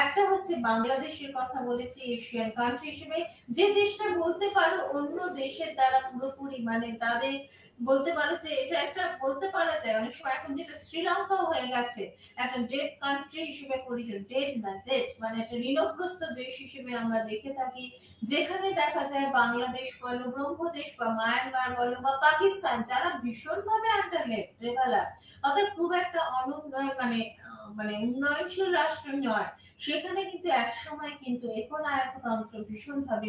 Speaker 1: একটা হচ্ছে বাংলাদেশের কথা বলেছি এশিয়ান কান্ট্রি হিসেবে, যে দেশটা বলতে পারো অন্য দেশের দ্বারা পুরোপুরি মানে তাদের বলতে পারে যে এটা একটা বলতে পারা যায় অনেক সময় এখন যেটা শ্রীলঙ্কাও হয়ে গেছে একটা ডেড কান্ট্রি হিসেবে পরিচিত, ডেড না ডেড মানে একটা ঋণগ্রস্ত দেশ হিসেবে আমরা দেখে থাকি, যেখানে দেখা যায় বাংলাদেশ বলো, ব্রহ্মদেশ বা মায়ানমার বলো বা পাকিস্তান, যারা ভীষণভাবে আন্ডার ডেভেলপ, অর্থাৎ খুব একটা অনুন্নয়ন মানে উন্নয়নশীল রাষ্ট্র নয়, সেখানে কিন্তু একসময় কিন্তু একনায়কতন্ত্র ভীষণভাবে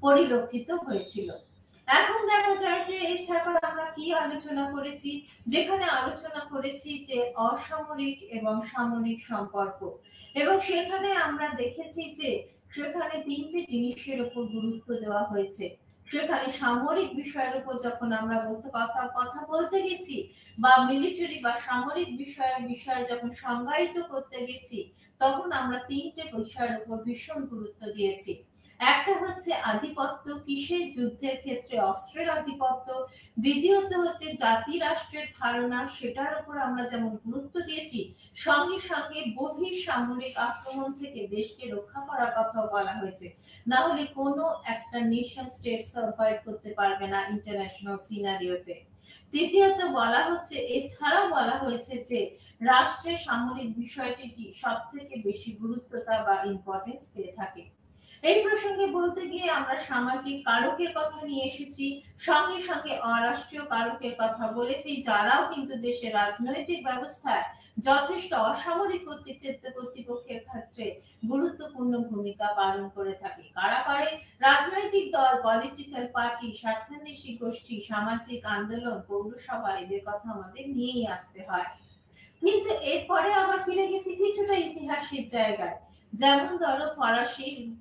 Speaker 1: পরিলক্ষিত হয়েছিল। এখন দেখা যায় যে এছাড়া আমরা কি আলোচনা করেছি, যেখানে আলোচনা করেছি যে অসামরিক এবং সামরিক সম্পর্ক, এবং সেখানে আমরা দেখেছি যে সেখানে তিনটে জিনিসের উপর গুরুত্ব দেওয়া হয়েছে। সেখানে সামরিক বিষয়ের উপর যখন আমরা কথা বলতে গেছি বা মিলিটারি বা সামরিক বিষয়ে যখন সংজ্ঞায়িত করতে গেছি, তখন আমরা তিনটে বিষয়ের উপর ভীষণ গুরুত্ব দিয়েছি। একটা হচ্ছে আধিপত্য, কিসের যুদ্ধের ক্ষেত্রে অস্ত্রের আধিপত্য, দ্বিতীয়ত হচ্ছে জাতি রাষ্ট্রের ধারণা, সেটার উপর আমরা যেমন গুরুত্ব দিয়েছি, সঙ্গে সঙ্গে বহির সামরিক আক্রমণ থেকে দেশকে রক্ষা করার কথাও বলা হয়েছে। না হলে কোনো একটা নেশন স্টেট সার্ভাইভ করতে পারবে না ইন্টারন্যাশনাল সিনারিওতে। তৃতীয়ত বলা হচ্ছে, এছাড়াও বলা হয়েছে যে রাষ্ট্রের সামরিক বিষয়টি কি সব থেকে বেশি গুরুত্বতা বা ইম্পর্টেন্স পেয়ে থাকে। এই প্রসঙ্গে বলতে গিয়ে আমরা সামাজিক কারকের কথা নিয়ে এসেছি, সঙ্গে সঙ্গে অরাষ্ট্রীয় কারকের কথা বলেছি, যারাও কিন্তু দেশের রাজনৈতিক ব্যবস্থায় যথেষ্ট অসামরিক কর্তৃপক্ষের ক্ষেত্রে গুরুত্বপূর্ণ ভূমিকা পালন করে থাকে। কারা করে? রাজনৈতিক দল, পলিটিক্যাল পার্টি, স্বার্থান্বেষী গোষ্ঠী, সামাজিক আন্দোলন, পৌরসভা, এদের কথা আমাদের নিয়েই আসতে হয়। কিন্তু এরপরে আবার ফিরে গেছি কিছুটা ইতিহাসের জায়গায়। যেমন ধরো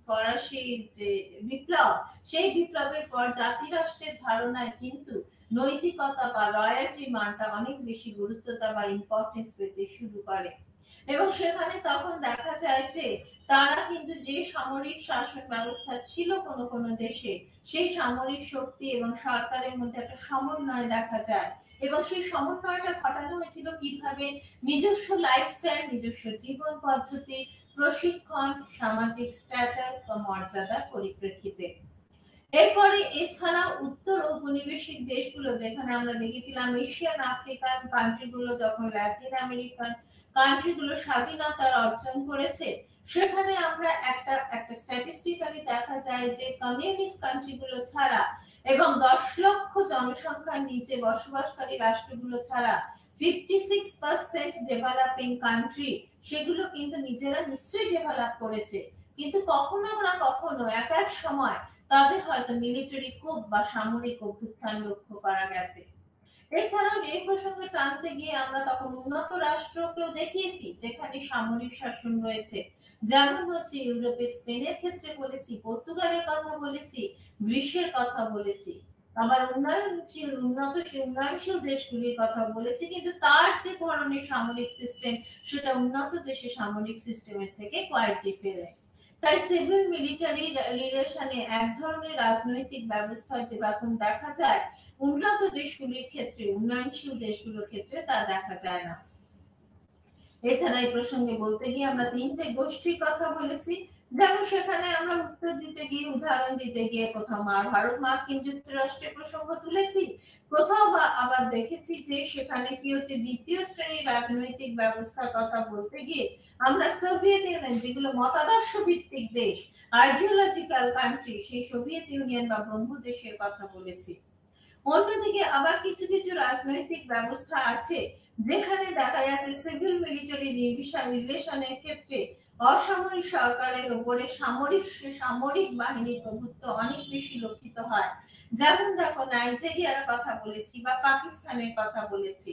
Speaker 1: ফরাসি যে বিপ্লব, সেই বিপ্লবের পর জাতি রাষ্ট্রের ধারণায় কিন্তু নৈতিকতা বা রয়্যালটি মানটা অনেক বেশি গুরুত্বতা বা ইম্পর্টেন্স পেতে শুরু করে। এবং সেখানে তখন দেখা যায় যে তারা কিন্তু যে সামরিক শাসন ব্যবস্থা ছিল কোনো কোনো দেশে, সেই সামরিক শক্তি এবং সরকারের মধ্যে একটা সমন্বয় দেখা যায়। এবং সেই সমন্বয়টা ঘটানো হয়েছিল কিভাবে? নিজস্ব লাইফস্টাইল, নিজস্ব জীবন পদ্ধতি, প্রশিক্ষণ, সামাজিক স্ট্যাটাস বা মর্যাদার পরিপ্রেক্ষিতে। এরপরে এছাড়া উত্তর ঔপনিবেশিক দেশগুলো, যেখানে আমরা দেখেছিলাম এশিয়ান আফ্রিকান কান্ট্রিগুলো যখন ল্যাটিন আমেরিকান কান্ট্রিগুলো স্বাধীনতা অর্জন করেছে, সেখানে আমরা একটা স্ট্যাটিস্টিক্যালি দেখা যায় যে কমিউনিস্ট কান্ট্রিগুলো ছাড়া এবং 10 লক্ষ জনসংখ্যার নিচে বসবাসকারী রাষ্ট্রগুলো ছাড়া 56% ডেভেলপিং কান্ট্রি, সেগুলো কিন্তু নিজেরা নিশ্চয়ই ডেভেলপ করেছে, কিন্তু কখনো না কখনো এক এক সময় তাদের হয়তো মিলিটারি কুপ বা সামরিক অভ্যুত্থান লক্ষ্য করা গেছে। এছাড়াও এই প্রসঙ্গে টানতে গিয়ে আমরা তখন উন্নত রাষ্ট্রকেও দেখিয়েছি যেখানে সামরিক শাসন রয়েছে, যেমন হচ্ছে ইউরোপে স্পেনের ক্ষেত্রে বলেছি, পর্তুগালের কথা বলেছি, গ্রিসের কথা বলেছি, আবার উন্নয়নশীল দেশগুলির কথা বলেছি, কিন্তু তার যে ধরনের সামরিক সিস্টেম, সেটা উন্নত দেশের সামরিক সিস্টেমের থেকে কোয়াইট ডিফারেন্ট। তাই সিভিল মিলিটারি রিলেশনে এক ধরনের রাজনৈতিক ব্যবস্থা যেরকম দেখা যায়, উন্নত দেশগুলির ক্ষেত্রে, উন্নয়নশীল দেশগুলোর ক্ষেত্রে তা দেখা যায় না। এছাড়া এই প্রসঙ্গে বলতে গিয়ে আমরা তিনটে গোষ্ঠীর কথা বলেছি, যেমন সেখানে আমরা উত্তর দিতে গিয়ে, উদাহরণ দিতে গিয়ে কোথাও ভারত মার্কিন যুক্তরাষ্ট্রের প্রসঙ্গ তুলেছি, কোথাও আবার দেখেছি যে সেখানে কি হচ্ছে, দ্বিতীয় শ্রেণীর রাজনৈতিক ব্যবস্থার কথা বলতে গিয়ে আমরা সোভিয়েত ইউনিয়ন, যেগুলো মতাদর্শ ভিত্তিক দেশ, আইডিওলজিক্যাল কান্ট্রি, সেই সোভিয়েত ইউনিয়ন বা ব্রহ্মদেশের কথা বলেছি। অন্যদিকে আবার কিছু কিছু রাজনৈতিক ব্যবস্থা আছে যেখানে দেখা যাচ্ছে সিভিল মিলিটারি রিলেশনের ক্ষেত্রে অসামরিক সরকারের উপরে সামরিক বাহিনীর প্রভুত্ব অনেক বেশি লক্ষিত হয়। যেমন দেখো নাইজেরিয়ার কথা বলেছি বা পাকিস্তানের কথা বলেছি।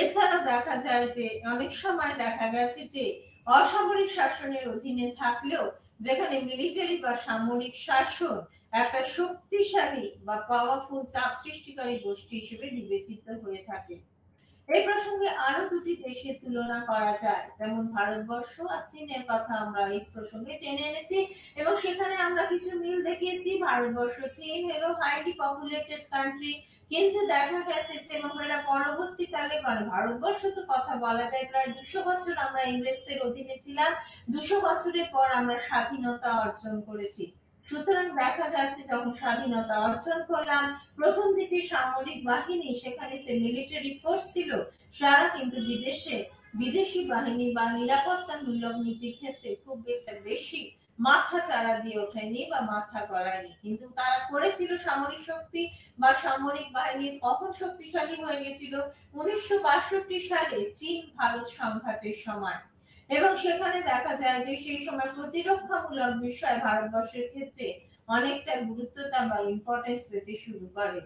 Speaker 1: এছাড়া দেখা যায় যে অনেক সময় দেখা গেছে যে অসামরিক শাসনের অধীনে থাকলেও যেখানে মিলিটারি বা সামরিক শাসন একটা শক্তিশালী বা পাওয়ারফুল চাপ সৃষ্টিকারী গোষ্ঠী হিসেবে বিবেচিত হয়ে থাকে। এই প্রসঙ্গে আরো দুটি দেশের তুলনা করা যায়, যেমন ভারতবর্ষ আর চীনের কথা আমরা এই প্রসঙ্গে টেনে এনেছি, এবং সেখানে আমরা কিছু মিল দেখিয়েছি। ভারতবর্ষ, চীন হলো হাইলি পপুলেটেড কান্ট্রি, কিন্তু দেখা গেছে যে এরা পরবর্তীকালে, মানে ভারতবর্ষ তো কথা বলা যায় প্রায় 200 বছর আমরা ইংরেজদের অধীনে ছিলাম, 200 বছরের পর আমরা স্বাধীনতা অর্জন করেছি। সুতরাং দেখা যাচ্ছে যখন স্বাধীনতা অর্জন করলাম, প্রথম দিকে সামরিক বাহিনী, সেখানে যে মিলিটারি ফোর্স ছিল, তারা কিন্তু বিদেশি বাহিনী বা নিরাপত্তামূলক নীতির ক্ষেত্রে খুব একটা বেশি মাথা চাড়া দিয়ে ওঠেনি বা মাথা গড়ায়নি। কিন্তু তারা করেছিল সামরিক শক্তি বা সামরিক বাহিনী কখন শক্তিশালী হয়ে গেছিল? 1962 সালে চীন ভারত সংঘাতের সময়। এবং সেখানে দেখা যায় যে সেই সময় প্রতিরক্ষামূলক বিষয় ভারতবর্ষের ক্ষেত্রে অনেকটা গুরুত্বতা বা ইম্পর্টেন্স পেতে শুরু করে।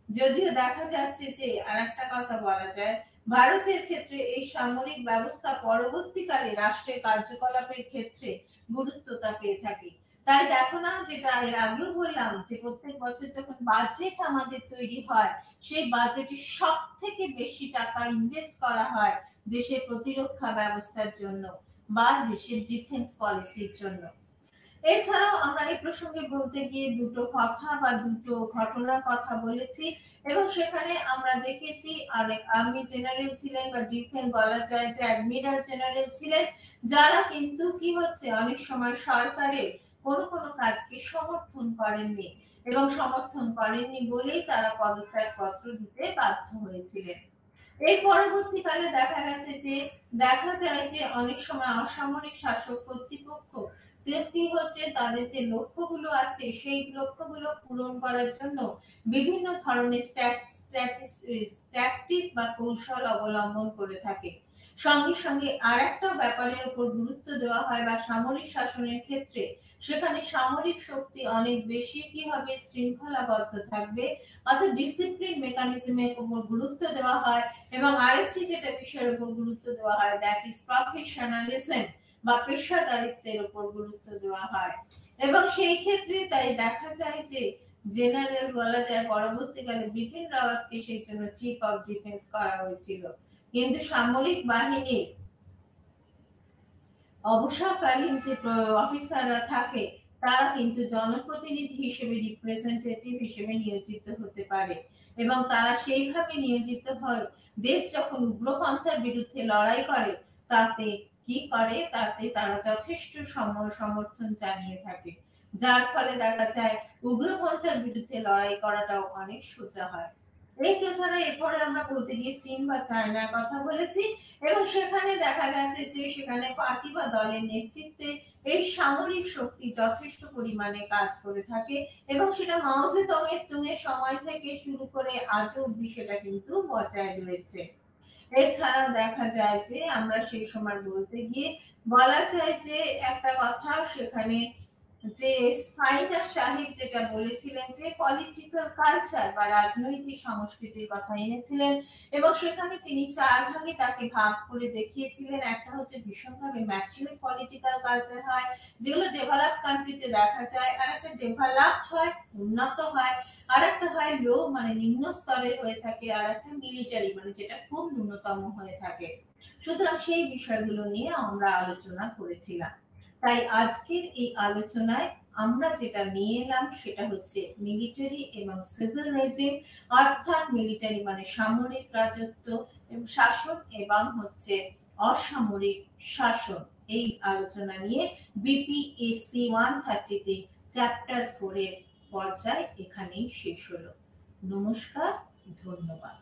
Speaker 1: যদিও দেখা যাচ্ছে যে আরেকটা কথা বলা যায়, ভারতের ক্ষেত্রে এই সামরিক ব্যবস্থা পরবর্তীকালে রাষ্ট্রের কার্যকলাপের ক্ষেত্রে গুরুত্বতা পেয়ে থাকে। তাই দেখো না, যেটা এর আগেও বললাম, যে প্রত্যেক বছর যখন বাজেট আমাদের তৈরি হয়, সেই বাজেটে সব থেকে বেশি টাকা ইনভেস্ট করা হয় দেশের প্রতিরক্ষা ব্যবস্থার জন্য বা দেশের ডিফেন্স পলিসির জন্য। এছাড়াও আমরা এই প্রসঙ্গে বলতে গিয়ে দুটো কথা বা দুটো ঘটনার কথা বলেছি, এবং সেখানে আমরা দেখেছি অনেক আর্মি জেনারেল ছিলেন বা ডিফেন্স বলা যায় যে অ্যাডমিরাল জেনারেল ছিলেন, যারা কিন্তু কি হচ্ছে অনেক সময় সরকারের কোনো কাজকে সমর্থন করেননি, এবং সমর্থন করেননি বলেই তারা পদত্যাগ পত্র দিতে বাধ্য হয়েছিলেন। এর পরবর্তীকালে দেখা যায় যে অনেক সময় অসামরিক শাসক কর্তৃপক্ষ কি হচ্ছে, তাদের যে লক্ষ্যগুলো আছে সেই লক্ষ্যগুলো পূরণ করার জন্য বিভিন্ন ধরনের ট্যাকটিক্স বা কৌশল অবলম্বন করে থাকে। সঙ্গে সঙ্গে আর একটা ব্যাপারের উপর গুরুত্ব দেওয়া হয় বা সামরিক শাসনের ক্ষেত্রে, সেখানে সামরিক শক্তি অনেক বেশি কি হবে, শৃঙ্খলাবদ্ধ থাকবে, অর্থাৎ ডিসিপ্লিন মেকানিজমের উপর গুরুত্ব দেওয়া হয়। এবং আরেকটি যেটা বিষয়ের উপর গুরুত্ব দেওয়া হয়, দ্যাট ইজ প্রফেশনালিজম বা পেশাদারিত্বের উপর গুরুত্ব দেওয়া হয়। এবং সেই ক্ষেত্রে তাই দেখা যায় যে জেনারেল বলা যায় পরবর্তীকালে বিপিন রাওয়াতকে সেই জন্য চিফ অফ ডিফেন্স করা হয়েছিল। কিন্তু সামরিক বাহিনীর অবসরকালীন যে অফিসাররা থাকে, তারা কিন্তু জনপ্রতিনিধি হিসেবে, রিপ্রেজেন্টেটিভ হিসেবে নিয়োজিত হতে পারে, এবং তারা সেইভাবে নিয়োজিত হয় দেশ যখন উগ্রপন্থার বিরুদ্ধে লড়াই করে, তাতে তারা যথেষ্ট সমর্থন জানিয়ে থাকে, যার ফলে দেখা যায় উগ্রপন্থার বিরুদ্ধে লড়াই করাটাও অনেক সোজা হয়। এছাড়া এরপরে আমরা বলতে গিয়ে চীন বা চায়নার কথা বলেছি, এবং সেখানে দেখা গেছে যে সেখানে পার্টি বা দলের নেতৃত্বে এই সামরিক শক্তি যথেষ্ট পরিমাণে কাজ করে থাকে, এবং সেটা মাও জেতুংয়ের সময় থেকে শুরু করে আজও অবধি সেটা কিন্তু বজায় রয়েছে। এছাড়াও দেখা যায় যে আমরা সেই সময় বলতে গিয়ে বলা যায় যে একটা কথা, সেখানে যে সাইদা সাহেব যেটা বলেছিলেন যে পলিটিক্যাল কালচার বা রাজনৈতিক সংস্কৃতির কথা এনেছিলেন, এবং সেখানে তিনি 4 ভাগে তাকে ভাগ করে দেখিয়েছিলেন। একটা হচ্ছে ভীষণভাবে ম্যাচিউর পলিটিক্যাল কালচার হয়, যেগুলো ডেভেলপ কান্ট্রিতে দেখা যায়, আর একটা ডেভেলপড হয়, উন্নত হয়, আর একটা হয় লো মানে নিম্ন স্তরের হয়ে থাকে, আর একটা মিলিটারি মানে যেটা খুব ন্যূনতম হয়ে থাকে। সুতরাং সেই বিষয়গুলো নিয়ে আমরা আলোচনা করেছিলাম। তাই আজকের এই আলোচনায় আমরা যেটা নিয়ে এলাম সেটা হচ্ছে মিলিটারি এবং সিভিল রেজিম, অর্থাৎ মিলিটারি মানে সামরিক রাজত্ব এবং শাসন, এবং হচ্ছে অসামরিক শাসন। এই আলোচনা নিয়ে বিপিএসসি 130 চ্যাপ্টার 4 এর পর্যায় এখানেই শেষ হলো। নমস্কার, ধন্যবাদ।